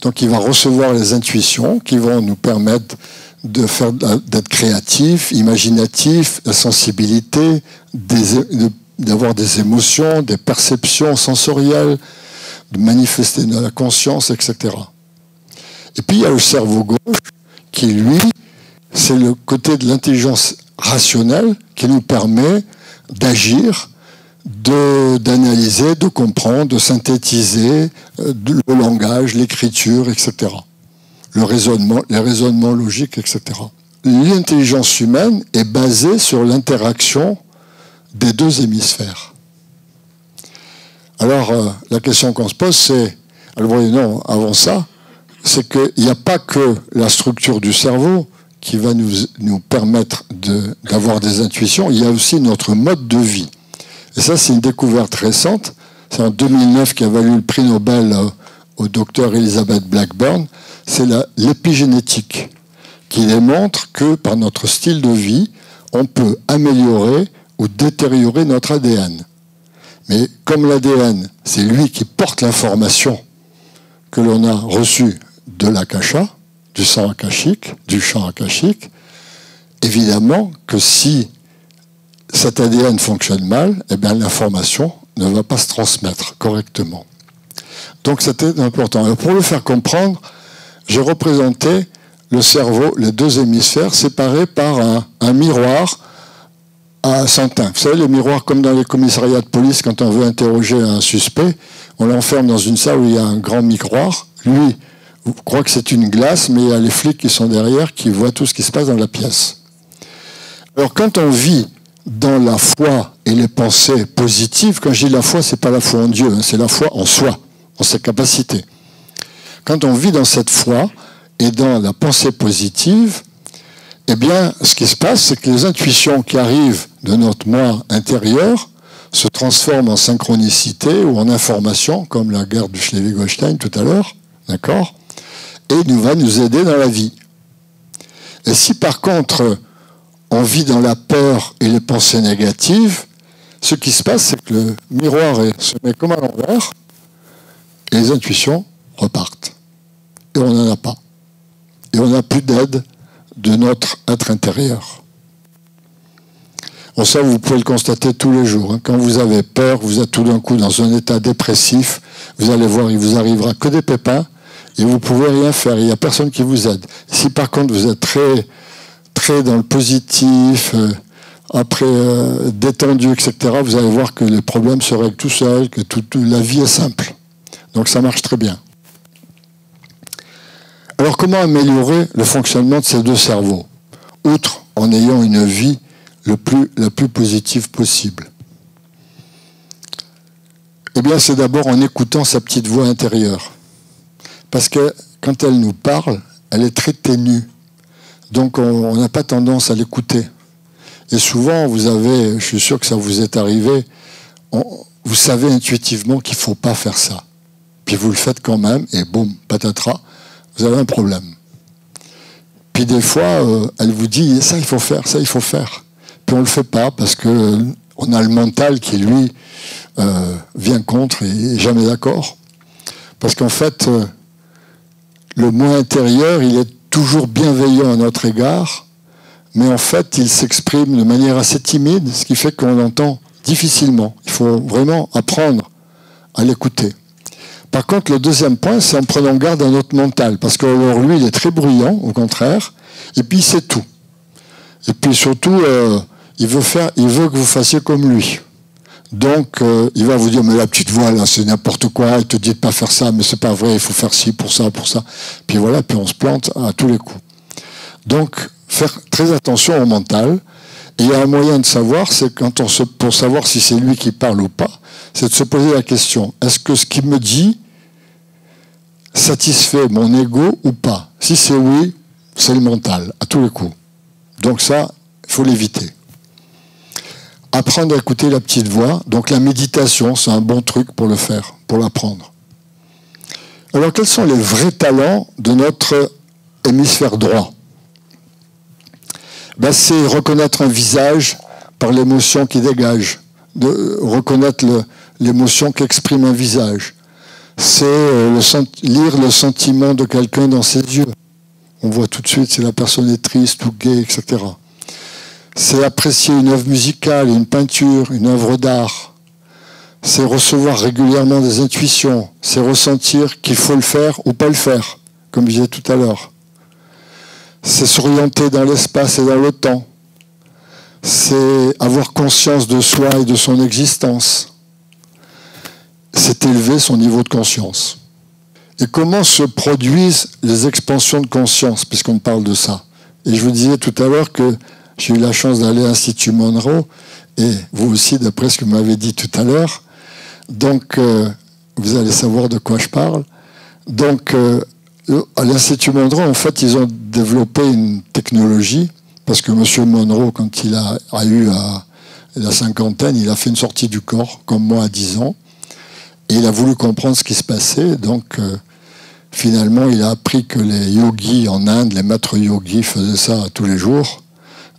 Donc il va recevoir les intuitions qui vont nous permettre d'être créatifs, imaginatifs, la sensibilité, d'avoir des émotions, des perceptions sensorielles, de manifester de la conscience, etc. Et puis il y a le cerveau gauche qui, lui, c'est le côté de l'intelligence rationnelle qui nous permet d'agir, d'analyser, de comprendre, de synthétiser le langage, l'écriture, etc. Les raisonnements logiques, etc. L'intelligence humaine est basée sur l'interaction des deux hémisphères. Alors, la question qu'on se pose, c'est, alors non, avant ça, c'est qu'il n'y a pas que la structure du cerveau qui va nous permettre d'avoir des intuitions, il y a aussi notre mode de vie. Et ça, c'est une découverte récente. C'est en 2009 qui a valu le prix Nobel au docteur Elizabeth Blackburn. C'est l'épigénétique qui démontre que par notre style de vie, on peut améliorer ou détériorer notre ADN. Mais comme l'ADN, c'est lui qui porte l'information que l'on a reçue de l'akasha, du sang akashique, du champ akashique, évidemment que si cet ADN fonctionne mal, eh bien l'information ne va pas se transmettre correctement. Donc c'était important. Et pour le faire comprendre, j'ai représenté le cerveau, les deux hémisphères, séparés par un miroir à Santin. Vous savez, les miroirs comme dans les commissariats de police, quand on veut interroger un suspect, on l'enferme dans une salle où il y a un grand miroir. Lui, je crois que c'est une glace, mais il y a les flics qui sont derrière, qui voient tout ce qui se passe dans la pièce. Alors quand on vit dans la foi et les pensées positives, quand je dis la foi, c'est pas la foi en Dieu, hein, c'est la foi en soi, en ses capacités. Quand on vit dans cette foi et dans la pensée positive, eh bien, ce qui se passe, c'est que les intuitions qui arrivent de notre moi intérieur se transforment en synchronicité ou en information, comme la guerre de Schleswig-Holstein tout à l'heure, d'accord, et va nous aider dans la vie. Et si par contre, on vit dans la peur et les pensées négatives, ce qui se passe, c'est que le miroir se met comme à l'envers et les intuitions repartent. Et on n'en a pas. Et on n'a plus d'aide de notre être intérieur. Bon, ça, vous pouvez le constater tous les jours. Hein. Quand vous avez peur, vous êtes tout d'un coup dans un état dépressif, vous allez voir, il vous arrivera que des pépins et vous ne pouvez rien faire. Il n'y a personne qui vous aide. Si par contre vous êtes très dans le positif, détendu, etc., vous allez voir que les problèmes se règlent tout seuls, que la vie est simple. Donc ça marche très bien. Alors comment améliorer le fonctionnement de ces deux cerveaux, outre en ayant une vie la plus positive possible? Eh bien, c'est d'abord en écoutant sa petite voix intérieure. Parce que quand elle nous parle, elle est très ténue. Donc on n'a pas tendance à l'écouter. Et souvent, je suis sûr que ça vous est arrivé, vous savez intuitivement qu'il ne faut pas faire ça. Puis vous le faites quand même, et boum, patatras, vous avez un problème. Puis des fois, elle vous dit, ça il faut faire, ça il faut faire. Puis on ne le fait pas parce qu'on a le mental qui, lui, vient contre et n'est jamais d'accord. Parce qu'en fait, le moi intérieur, il est toujours bienveillant à notre égard, mais en fait, il s'exprime de manière assez timide, ce qui fait qu'on l'entend difficilement. Il faut vraiment apprendre à l'écouter. Par contre, le deuxième point, c'est en prenant garde à notre mental, parce que alors, lui, il est très bruyant, au contraire, et puis c'est tout. Et puis surtout, il veut que vous fassiez comme lui. Donc, il va vous dire, mais la petite voix, là, c'est n'importe quoi, il te dit de pas faire ça, mais c'est pas vrai, il faut faire ci, pour ça, pour ça. Puis voilà, puis on se plante à tous les coups. Donc, faire très attention au mental. Et il y a un moyen de savoir, c'est pour savoir si c'est lui qui parle ou pas, c'est de se poser la question, est-ce que ce qu'il me dit satisfait mon ego ou pas. Si c'est oui, c'est le mental, à tous les coups. Donc ça, il faut l'éviter. Apprendre à écouter la petite voix. Donc la méditation, c'est un bon truc pour le faire, pour l'apprendre. Alors quels sont les vrais talents de notre hémisphère droit? Ben, c'est reconnaître un visage par l'émotion qui dégage, de reconnaître l'émotion qu'exprime un visage. C'est lire le sentiment de quelqu'un dans ses yeux. On voit tout de suite si la personne est triste ou gaie, etc. C'est apprécier une œuvre musicale, une peinture, une œuvre d'art. C'est recevoir régulièrement des intuitions. C'est ressentir qu'il faut le faire ou pas le faire, comme je disais tout à l'heure. C'est s'orienter dans l'espace et dans le temps. C'est avoir conscience de soi et de son existence. C'est élever son niveau de conscience. Et comment se produisent les expansions de conscience, puisqu'on parle de ça. Et je vous disais tout à l'heure que j'ai eu la chance d'aller à l'Institut Monroe, et vous aussi, d'après ce que vous m'avez dit tout à l'heure. Donc, vous allez savoir de quoi je parle. Donc, à l'Institut Monroe, en fait, ils ont développé une technologie, parce que M. Monroe, quand il a eu la cinquantaine, il a fait une sortie du corps, comme moi à 10 ans, et il a voulu comprendre ce qui se passait. Donc, finalement, il a appris que les yogis en Inde, les maîtres yogis faisaient ça tous les jours.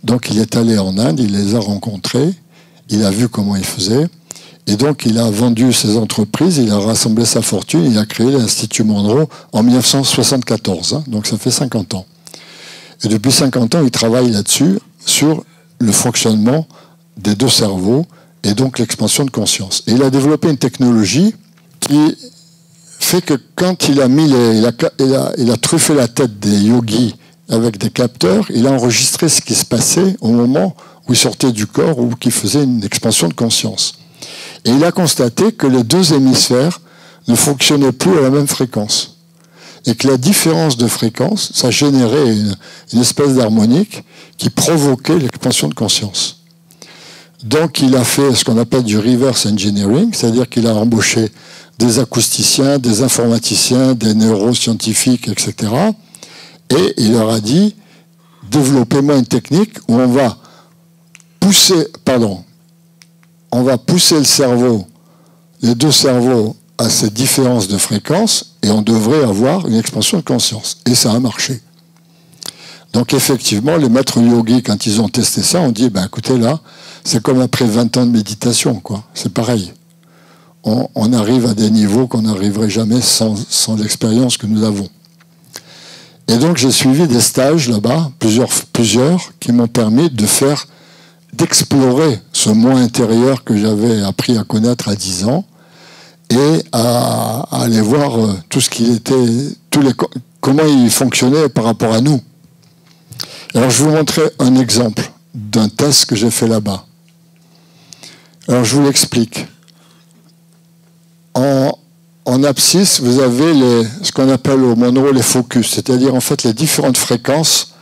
Donc, il est allé en Inde, il les a rencontrés, il a vu comment ils faisaient, et donc il a vendu ses entreprises, il a rassemblé sa fortune, il a créé l'Institut Monroe en 1974, hein, donc ça fait 50 ans. Et depuis 50 ans, il travaille là-dessus, sur le fonctionnement des deux cerveaux, et donc l'expansion de conscience. Et il a développé une technologie qui fait que quand il a il a truffé la tête des yogis avec des capteurs, il a enregistré ce qui se passait au moment où il sortait du corps ou qu'il faisait une expansion de conscience. Et il a constaté que les deux hémisphères ne fonctionnaient plus à la même fréquence. Et que la différence de fréquence, ça générait une espèce d'harmonique qui provoquait l'expansion de conscience. Donc il a fait ce qu'on appelle du reverse engineering, c'est-à-dire qu'il a embauché des acousticiens, des informaticiens, des neuroscientifiques, etc. Et il leur a dit, développez-moi une technique où on va pousser le cerveau, les deux cerveaux, à cette différence de fréquence, et on devrait avoir une expansion de conscience. Et ça a marché. Donc effectivement, les maîtres yogis, quand ils ont testé ça, ont dit, ben écoutez là, c'est comme après 20 ans de méditation, quoi. C'est pareil. On arrive à des niveaux qu'on n'arriverait jamais sans l'expérience que nous avons. Et donc j'ai suivi des stages là-bas, plusieurs, qui m'ont permis d'explorer ce moi intérieur que j'avais appris à connaître à 10 ans, et à aller voir tout ce qu'il était, comment il fonctionnait par rapport à nous. Alors je vais vous montrer un exemple d'un test que j'ai fait là-bas. Alors je vous l'explique. En abscisse, vous avez ce qu'on appelle au Monroe les focus, c'est-à-dire en fait les différentes fréquences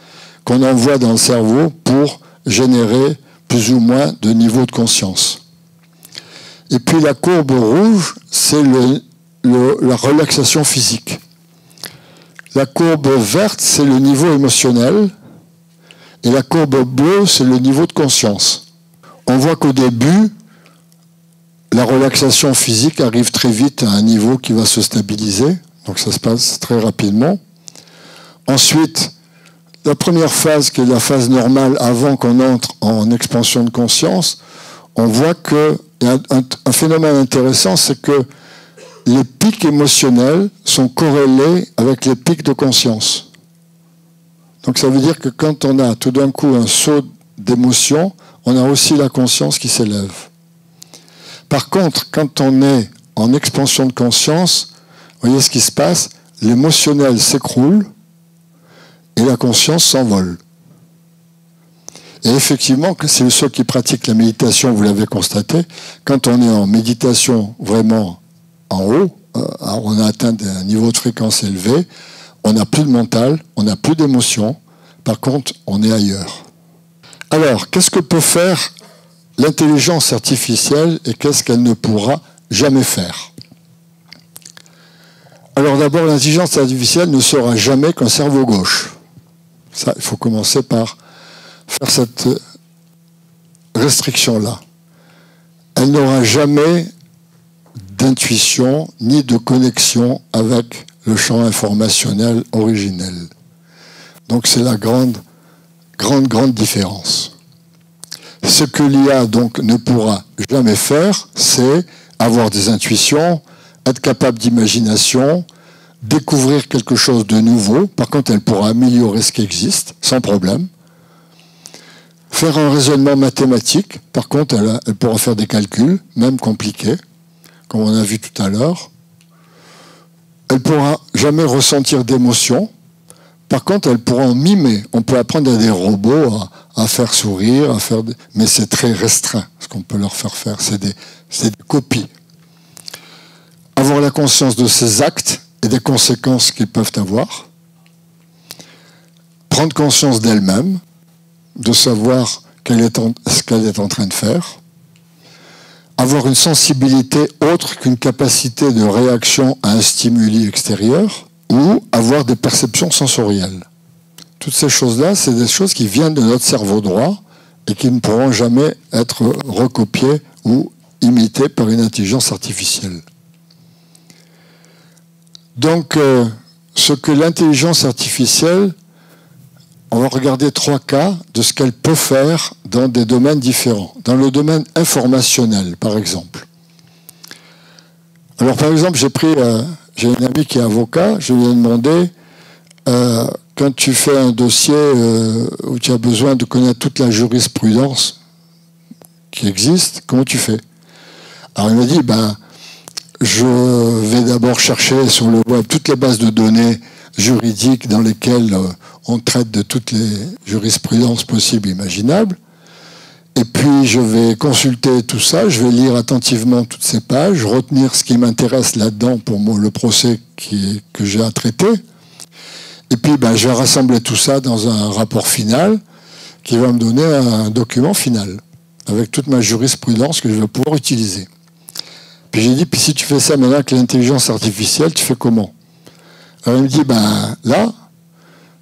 qu'on envoie dans le cerveau pour générer plus ou moins de niveau de conscience. Et puis la courbe rouge, c'est la relaxation physique. La courbe verte, c'est le niveau émotionnel. Et la courbe bleue, c'est le niveau de conscience. On voit qu'au début, la relaxation physique arrive très vite à un niveau qui va se stabiliser. Donc ça se passe très rapidement. Ensuite, la première phase, qui est la phase normale avant qu'on entre en expansion de conscience, on voit qu'il y a un phénomène intéressant, c'est que les pics émotionnels sont corrélés avec les pics de conscience. Donc ça veut dire que quand on a tout d'un coup un saut d'émotion, on a aussi la conscience qui s'élève. Par contre, quand on est en expansion de conscience, vous voyez ce qui se passe, l'émotionnel s'écroule et la conscience s'envole. Et effectivement, c'est ceux qui pratiquent la méditation, vous l'avez constaté, quand on est en méditation vraiment en haut, on a atteint un niveau de fréquence élevé, on n'a plus de mental, on n'a plus d'émotion, par contre, on est ailleurs. Alors, qu'est-ce que peut faire l'intelligence artificielle et qu'est-ce qu'elle ne pourra jamais faire? Alors d'abord, l'intelligence artificielle ne sera jamais qu'un cerveau gauche. Ça, il faut commencer par faire cette restriction-là. Elle n'aura jamais d'intuition ni de connexion avec le champ informationnel originel. Donc c'est la grande différence. Ce que l'IA donc ne pourra jamais faire, c'est avoir des intuitions, être capable d'imagination, découvrir quelque chose de nouveau. Par contre, elle pourra améliorer ce qui existe, sans problème. Faire un raisonnement mathématique. Par contre, elle pourra faire des calculs, même compliqués, comme on a vu tout à l'heure. Elle ne pourra jamais ressentir d'émotion. Par contre, elle pourra en mimer. On peut apprendre à des robots à faire sourire, mais c'est très restreint, ce qu'on peut leur faire faire. C'est des copies. Avoir la conscience de ses actes et des conséquences qu'ils peuvent avoir. Prendre conscience d'elle-même, de savoir ce qu'elle est en train de faire. Avoir une sensibilité autre qu'une capacité de réaction à un stimuli extérieur, ou avoir des perceptions sensorielles. Toutes ces choses-là, c'est des choses qui viennent de notre cerveau droit et qui ne pourront jamais être recopiées ou imitées par une intelligence artificielle. Donc, ce que l'intelligence artificielle, on va regarder 3 cas de ce qu'elle peut faire dans des domaines différents. Dans le domaine informationnel, par exemple. Alors, par exemple, j'ai un ami qui est avocat, je lui ai demandé, quand tu fais un dossier où tu as besoin de connaître toute la jurisprudence qui existe, comment tu fais? Alors il m'a dit, je vais d'abord chercher sur le web toutes les bases de données juridiques dans lesquelles on traite de toutes les jurisprudences possibles et imaginables. Et puis, je vais consulter tout ça, je vais lire attentivement toutes ces pages, retenir ce qui m'intéresse là-dedans pour le procès que j'ai à traiter. Et puis, je vais rassembler tout ça dans un rapport final qui va me donner un document final avec toute ma jurisprudence que je vais pouvoir utiliser. Puis j'ai dit, puis si tu fais ça maintenant avec l'intelligence artificielle, tu fais comment? Alors il me dit, là,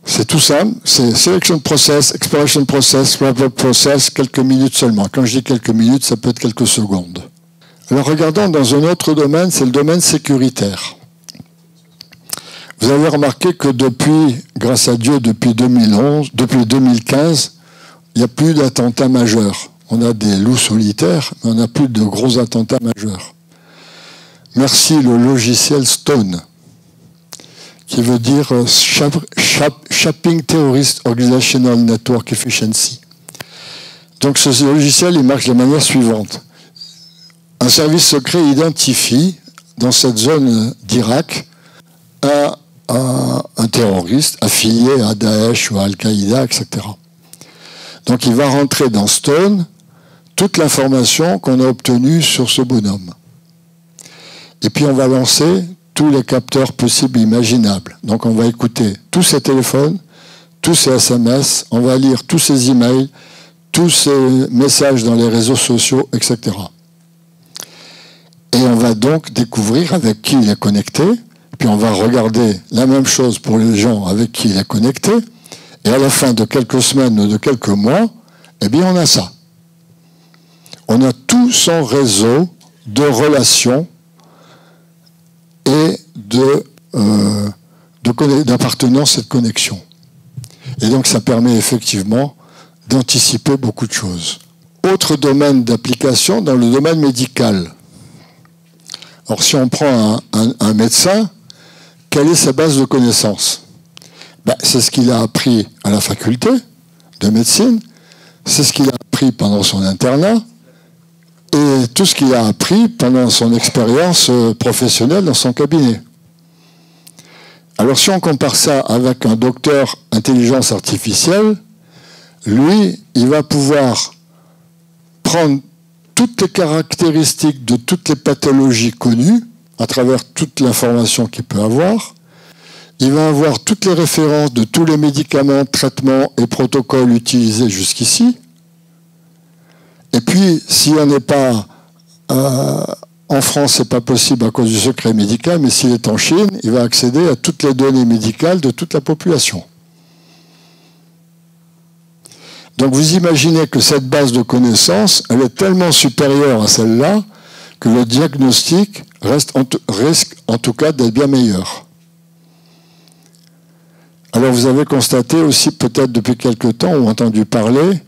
c'est tout simple, c'est selection process, exploration process, wrap-up process, quelques minutes seulement. Quand je dis quelques minutes, ça peut être quelques secondes. Alors regardons dans un autre domaine, c'est le domaine sécuritaire. Vous avez remarqué que grâce à Dieu, depuis 2015, il n'y a plus d'attentats majeurs. On a des loups solitaires, mais on n'a plus de gros attentats majeurs. Merci le logiciel Stone, qui veut dire Shaping Terrorist Organizational Network Efficiency. Donc ce logiciel, il marche de la manière suivante. Un service secret identifie dans cette zone d'Irak un terroriste affilié à Daesh ou à Al-Qaïda, etc. Donc il va rentrer dans Stone toute l'information qu'on a obtenue sur ce bonhomme. Et puis on va lancer tous les capteurs possibles et imaginables. Donc on va écouter tous ses téléphones, tous ses SMS, on va lire tous ses emails, tous ses messages dans les réseaux sociaux, etc. Et on va donc découvrir avec qui il est connecté, puis on va regarder la même chose pour les gens avec qui il est connecté, et à la fin de quelques semaines ou de quelques mois, eh bien on a ça. On a tout son réseau de relations et d'appartenance et de connexion. Et donc ça permet effectivement d'anticiper beaucoup de choses. Autre domaine d'application dans le domaine médical. Alors si on prend un médecin, quelle est sa base de connaissances? C'est ce qu'il a appris à la faculté de médecine, c'est ce qu'il a appris pendant son internat, et tout ce qu'il a appris pendant son expérience professionnelle dans son cabinet. Alors si on compare ça avec un docteur intelligence artificielle, lui, il va pouvoir prendre toutes les caractéristiques de toutes les pathologies connues à travers toute l'information qu'il peut avoir. Il va avoir toutes les références de tous les médicaments, traitements et protocoles utilisés jusqu'ici. Et puis, si on n'est pas En France, ce n'est pas possible à cause du secret médical, mais s'il est en Chine, il va accéder à toutes les données médicales de toute la population. Donc vous imaginez que cette base de connaissances, elle est tellement supérieure à celle-là que le diagnostic risque en tout cas d'être bien meilleur. Alors vous avez constaté aussi peut-être depuis quelque temps ou entendu parler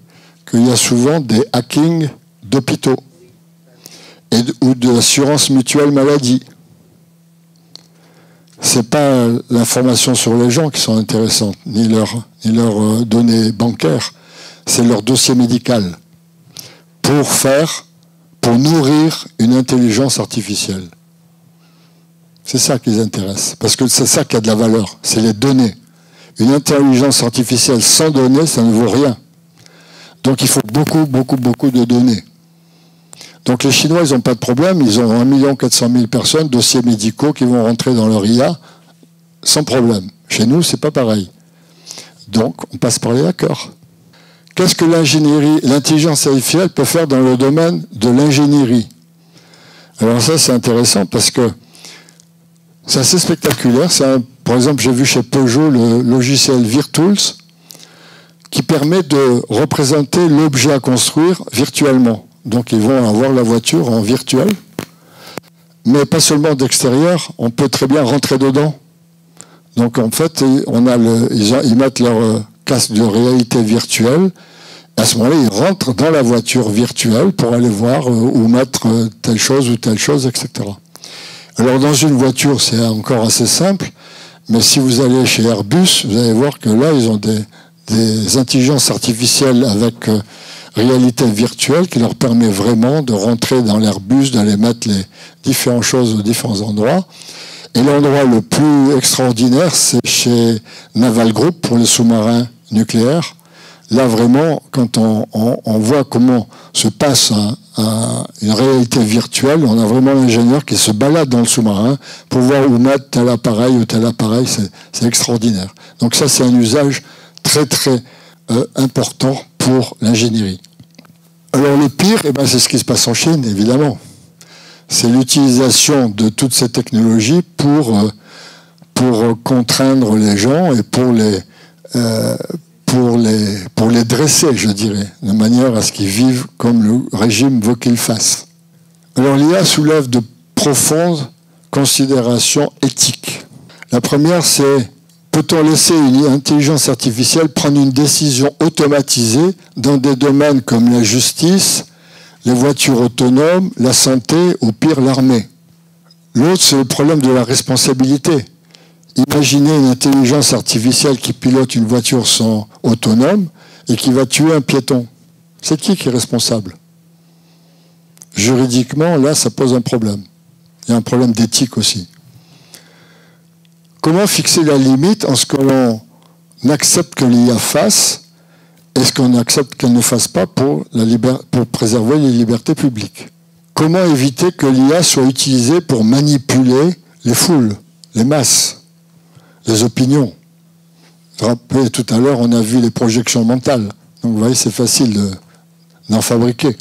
qu'il y a souvent des hackings d'hôpitaux ou de l'assurance mutuelle maladie. Ce n'est pas l'information sur les gens qui sont intéressantes, ni leurs données bancaires, c'est leur dossier médical pour nourrir une intelligence artificielle. C'est ça qui les intéresse, parce que c'est ça qui a de la valeur, c'est les données. Une intelligence artificielle sans données, ça ne vaut rien. Donc il faut beaucoup de données. Donc les Chinois, ils n'ont pas de problème, ils ont 1 400 000 personnes, dossiers médicaux qui vont rentrer dans leur IA sans problème. Chez nous, c'est pas pareil. Donc on passe par les hackers. Qu'est-ce que l'intelligence artificielle peut faire dans le domaine de l'ingénierie? Alors ça, c'est intéressant parce que c'est assez spectaculaire. Par exemple, j'ai vu chez Peugeot le logiciel Virtools qui permet de représenter l'objet à construire virtuellement. Donc ils vont avoir la voiture en virtuel, mais pas seulement d'extérieur, on peut très bien rentrer dedans. Donc en fait, ils mettent leur casque de réalité virtuelle, à ce moment-là, ils rentrent dans la voiture virtuelle pour aller voir où mettre telle chose, etc. Alors dans une voiture, c'est encore assez simple, mais si vous allez chez Airbus, vous allez voir que là, ils ont des intelligences artificielles avec réalité virtuelle qui leur permet vraiment de rentrer dans l'Airbus, d'aller mettre les différentes choses aux différents endroits. Et l'endroit le plus extraordinaire, c'est chez Naval Group pour les sous-marins nucléaires. Là, vraiment, quand on voit comment se passe une réalité virtuelle, on a vraiment l'ingénieur qui se balade dans le sous-marin pour voir où mettre tel appareil ou tel appareil. C'est extraordinaire. Donc ça, c'est un usage très important pour l'ingénierie. Alors le pire, c'est ce qui se passe en Chine, évidemment. C'est l'utilisation de toutes ces technologies pour contraindre les gens et pour les dresser, je dirais, de manière à ce qu'ils vivent comme le régime veut qu'ils fassent. Alors l'IA soulève de profondes considérations éthiques. La première, c'est: peut-on laisser une intelligence artificielle prendre une décision automatisée dans des domaines comme la justice, les voitures autonomes, la santé, ou pire l'armée? L'autre, c'est le problème de la responsabilité. Imaginez une intelligence artificielle qui pilote une voiture autonome et qui va tuer un piéton. C'est qui est responsable? Juridiquement, là, ça pose un problème. Il y a un problème d'éthique aussi. Comment fixer la limite en ce que l'on accepte que l'IA fasse et ce qu'on accepte qu'elle ne fasse pas pour préserver les libertés publiques? Comment éviter que l'IA soit utilisée pour manipuler les foules, les masses, les opinions? Rappelez, tout à l'heure, on a vu les projections mentales. Donc vous voyez, c'est facile d'en fabriquer.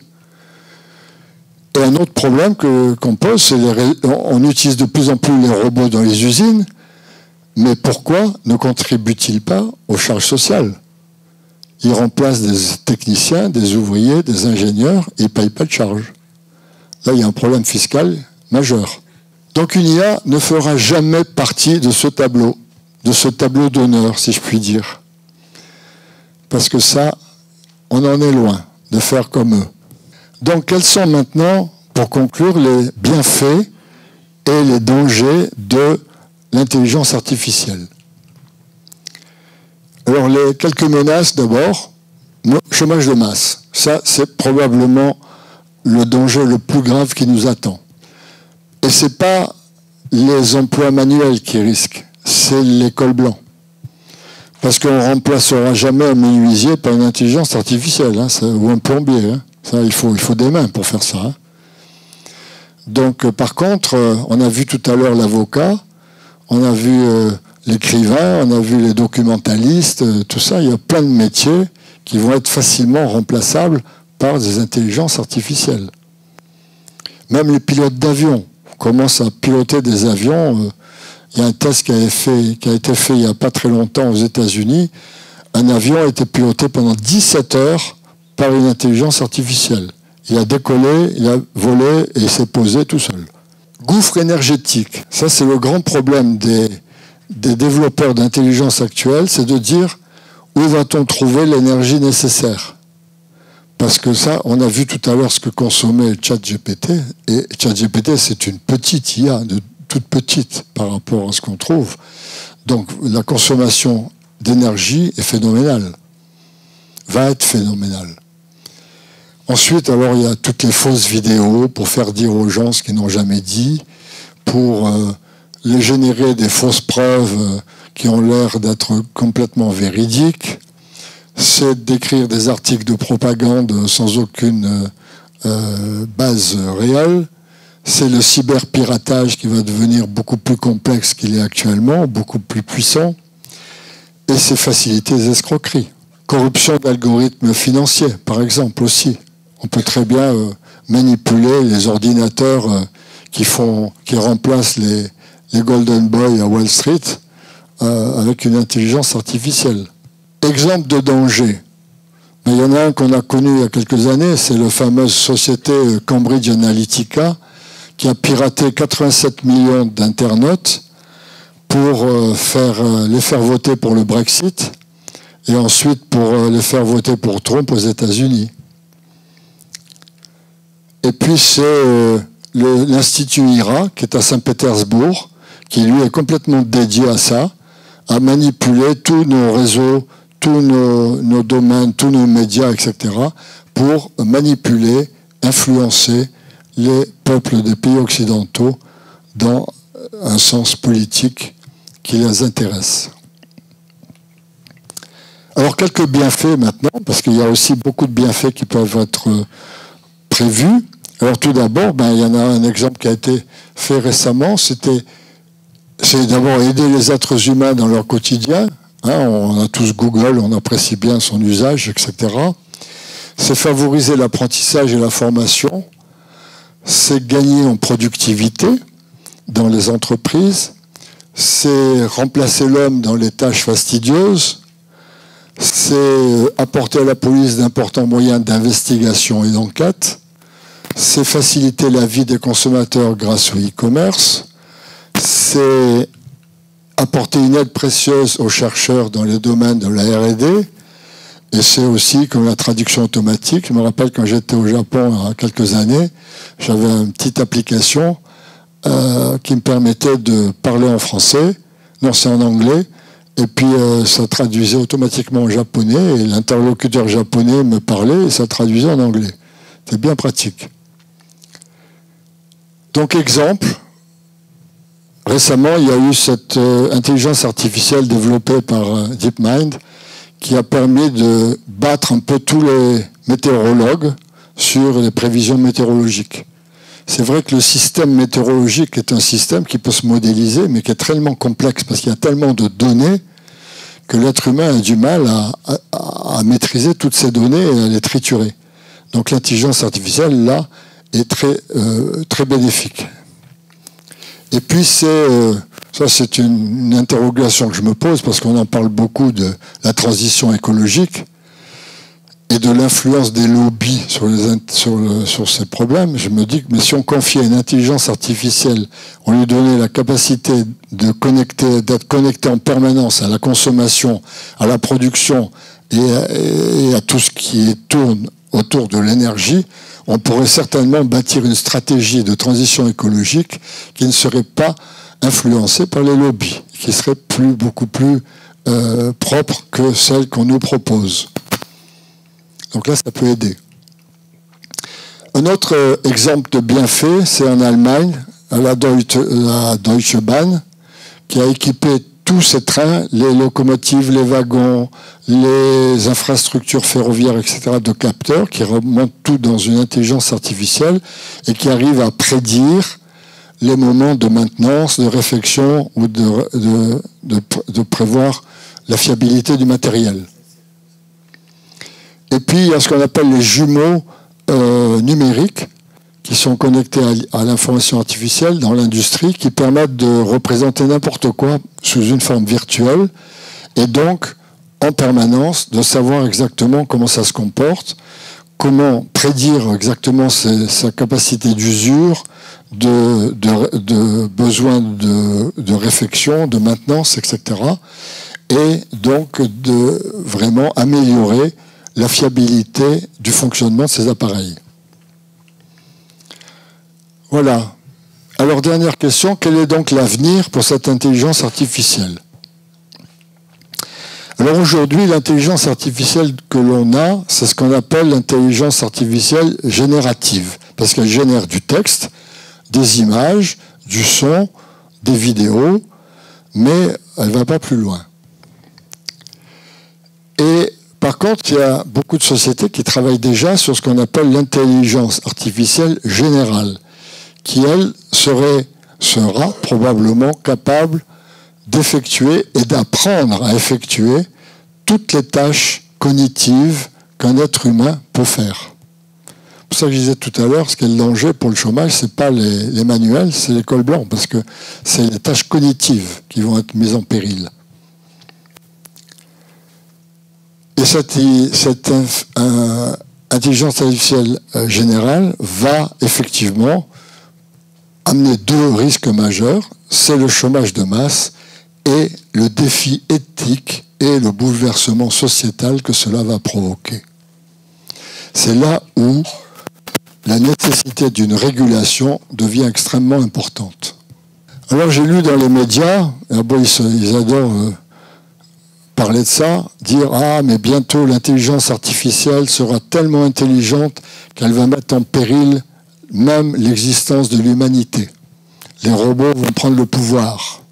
Et un autre problème qu'on pose, c'est on utilise de plus en plus les robots dans les usines. Mais pourquoi ne contribuent-ils pas aux charges sociales? Ils remplacent des techniciens, des ouvriers, des ingénieurs, et ils ne payent pas de charges. Là, il y a un problème fiscal majeur. Donc une IA ne fera jamais partie de ce tableau d'honneur, si je puis dire. Parce que ça, on en est loin de faire comme eux. Donc quels sont maintenant, pour conclure, les bienfaits et les dangers de l'intelligence artificielle? Alors, quelques menaces d'abord. Chômage de masse. Ça, c'est probablement le danger le plus grave qui nous attend. Et ce n'est pas les emplois manuels qui risquent, c'est les cols blancs. Parce qu'on ne remplacera jamais un menuisier par une intelligence artificielle, hein, ou un plombier. Hein. Ça, il faut des mains pour faire ça. Hein. Donc, par contre, on a vu tout à l'heure l'avocat, on a vu l'écrivain, on a vu les documentalistes, tout ça. Il y a plein de métiers qui vont être facilement remplaçables par des intelligences artificielles. Même les pilotes d'avion commencent à piloter des avions. Il y a un test qui a été fait il n'y a pas très longtemps aux États-Unis. Un avion a été piloté pendant 17 heures par une intelligence artificielle. Il a décollé, il a volé et il s'est posé tout seul. Gouffre énergétique. Ça, c'est le grand problème des développeurs d'intelligence actuelle, c'est de dire où va-t-on trouver l'énergie nécessaire. Parce que ça, on a vu tout à l'heure ce que consommait ChatGPT. Et ChatGPT, c'est une petite IA, toute petite par rapport à ce qu'on trouve. Donc, la consommation d'énergie est phénoménale, va être phénoménale. Ensuite, alors, il y a toutes les fausses vidéos pour faire dire aux gens ce qu'ils n'ont jamais dit, pour les générer des fausses preuves qui ont l'air d'être complètement véridiques. C'est d'écrire des articles de propagande sans aucune base réelle. C'est le cyberpiratage qui va devenir beaucoup plus complexe qu'il est actuellement, beaucoup plus puissant. Et c'est faciliter les escroqueries. Corruption d'algorithmes financiers, par exemple, aussi. On peut très bien manipuler les ordinateurs qui remplacent les Golden Boys à Wall Street avec une intelligence artificielle. Exemple de danger. Mais il y en a un qu'on a connu il y a quelques années, c'est la fameuse société Cambridge Analytica qui a piraté 87 millions d'internautes pour les faire voter pour le Brexit et ensuite pour les faire voter pour Trump aux États-Unis. Et puis c'est l'Institut IRA, qui est à Saint-Pétersbourg, qui lui est complètement dédié à ça, à manipuler tous nos réseaux, tous nos domaines, tous nos médias, etc., pour manipuler, influencer les peuples des pays occidentaux dans un sens politique qui les intéresse. Alors, quelques bienfaits maintenant, parce qu'il y a aussi beaucoup de bienfaits qui peuvent être prévus. Alors, tout d'abord, il y en a un exemple qui a été fait récemment, c'est d'abord aider les êtres humains dans leur quotidien. On a tous Google, on apprécie bien son usage, etc. C'est favoriser l'apprentissage et la formation. C'est gagner en productivité dans les entreprises. C'est remplacer l'homme dans les tâches fastidieuses. C'est apporter à la police d'importants moyens d'investigation et d'enquête. C'est faciliter la vie des consommateurs grâce au e-commerce. C'est apporter une aide précieuse aux chercheurs dans les domaines de la R&D. Et c'est aussi comme la traduction automatique. Je me rappelle quand j'étais au Japon il y a quelques années, j'avais une petite application qui me permettait de parler en français. Non, c'est en anglais. Et puis ça traduisait automatiquement en japonais. Et l'interlocuteur japonais me parlait et ça traduisait en anglais. C'est bien pratique. Donc, exemple. Récemment, il y a eu cette intelligence artificielle développée par DeepMind qui a permis de battre un peu tous les météorologues sur les prévisions météorologiques. C'est vrai que le système météorologique est un système qui peut se modéliser, mais qui est tellement complexe parce qu'il y a tellement de données que l'être humain a du mal à maîtriser toutes ces données et à les triturer. Donc l'intelligence artificielle, là, est très bénéfique. Et puis ça c'est une interrogation que je me pose parce qu'on en parle beaucoup de la transition écologique et de l'influence des lobbies sur ces problèmes. Je me dis que mais si on confiait une intelligence artificielle, on lui donnait la capacité d'être connecté en permanence à la consommation, à la production et à tout ce qui tourne autour de l'énergie, on pourrait certainement bâtir une stratégie de transition écologique qui ne serait pas influencée par les lobbies, qui serait beaucoup plus propre que celle qu'on nous propose. Donc là, ça peut aider. Un autre exemple de bienfait, c'est en Allemagne, à la Deutsche Bahn, qui a équipé tous ces trains, les locomotives, les wagons, les infrastructures ferroviaires, etc., de capteurs qui remontent tout dans une intelligence artificielle et qui arrivent à prédire les moments de maintenance, de réflexion ou de prévoir la fiabilité du matériel. Et puis, il y a ce qu'on appelle les jumeaux numériques qui sont connectés à l'information artificielle dans l'industrie, qui permettent de représenter n'importe quoi sous une forme virtuelle, et donc en permanence de savoir exactement comment ça se comporte, comment prédire exactement sa capacité d'usure, de besoin de réflexion, de maintenance, etc. Et donc de vraiment améliorer la fiabilité du fonctionnement de ces appareils. Voilà. Alors, dernière question, quel est donc l'avenir pour cette intelligence artificielle? Alors aujourd'hui, l'intelligence artificielle que l'on a, c'est ce qu'on appelle l'intelligence artificielle générative, parce qu'elle génère du texte, des images, du son, des vidéos, mais elle ne va pas plus loin. Et par contre, il y a beaucoup de sociétés qui travaillent déjà sur ce qu'on appelle l'intelligence artificielle générale, qui, elle, sera probablement capable d'effectuer et d'apprendre à effectuer toutes les tâches cognitives qu'un être humain peut faire. C'est pour ça que je disais tout à l'heure, ce qui est le danger pour le chômage, ce n'est pas les manuels, c'est les cols blancs, parce que c'est les tâches cognitives qui vont être mises en péril. Et cette intelligence artificielle générale va effectivement amener deux risques majeurs, c'est le chômage de masse et le défi éthique et le bouleversement sociétal que cela va provoquer. C'est là où la nécessité d'une régulation devient extrêmement importante. Alors j'ai lu dans les médias, ils adorent parler de ça, dire « Ah, mais bientôt l'intelligence artificielle sera tellement intelligente qu'elle va mettre en péril même l'existence de l'humanité. Les robots vont prendre le pouvoir. »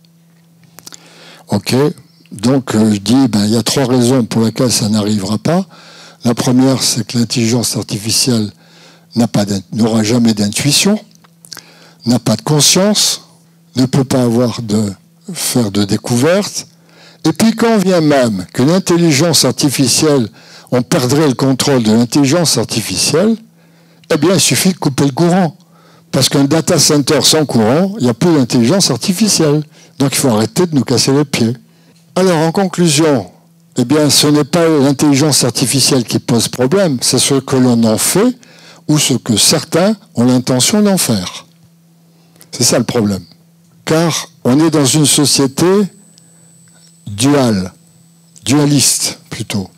Ok, donc je dis, il y a trois raisons pour lesquelles ça n'arrivera pas. La première, c'est que l'intelligence artificielle n'aura jamais d'intuition, n'a pas de conscience, ne peut pas faire de découvertes. Et puis quand vient même que l'intelligence artificielle, on perdrait le contrôle de l'intelligence artificielle, eh bien il suffit de couper le courant. Parce qu'un data center sans courant, il n'y a plus d'intelligence artificielle. Donc il faut arrêter de nous casser les pieds. Alors en conclusion, eh bien ce n'est pas l'intelligence artificielle qui pose problème, c'est ce que l'on en fait ou ce que certains ont l'intention d'en faire. C'est ça le problème. Car on est dans une société dualiste plutôt.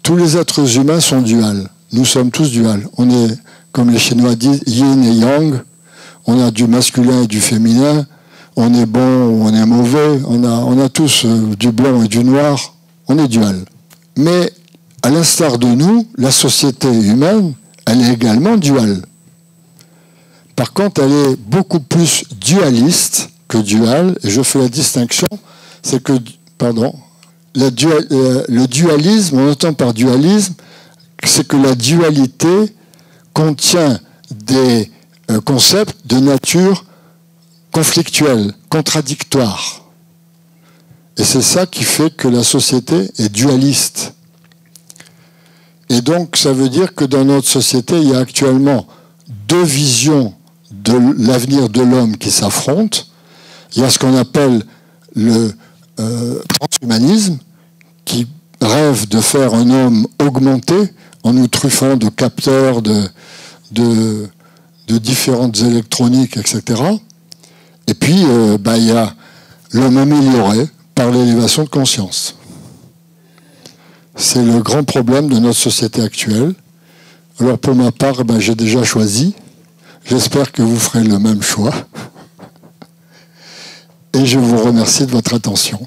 Tous les êtres humains sont duals. Nous sommes tous duals. On est, comme les Chinois disent, yin et yang. On a du masculin et du féminin. On est bon ou on est mauvais. On a tous du blanc et du noir. On est dual. Mais à l'instar de nous, la société humaine, elle est également duale. Par contre, elle est beaucoup plus dualiste que duale. Et je fais la distinction, c'est que, le dualisme, on entend par dualisme, c'est que la dualité contient des concepts de nature conflictuelle, contradictoire. Et c'est ça qui fait que la société est dualiste. Et donc, ça veut dire que dans notre société, il y a actuellement deux visions de l'avenir de l'homme qui s'affrontent. Il y a ce qu'on appelle le transhumanisme, qui rêve de faire un homme augmenté en nous truffant de capteurs, de différentes électroniques, etc. Et puis, il y a l'homme amélioré par l'élévation de conscience. C'est le grand problème de notre société actuelle. Alors pour ma part, j'ai déjà choisi. J'espère que vous ferez le même choix. Et je vous remercie de votre attention.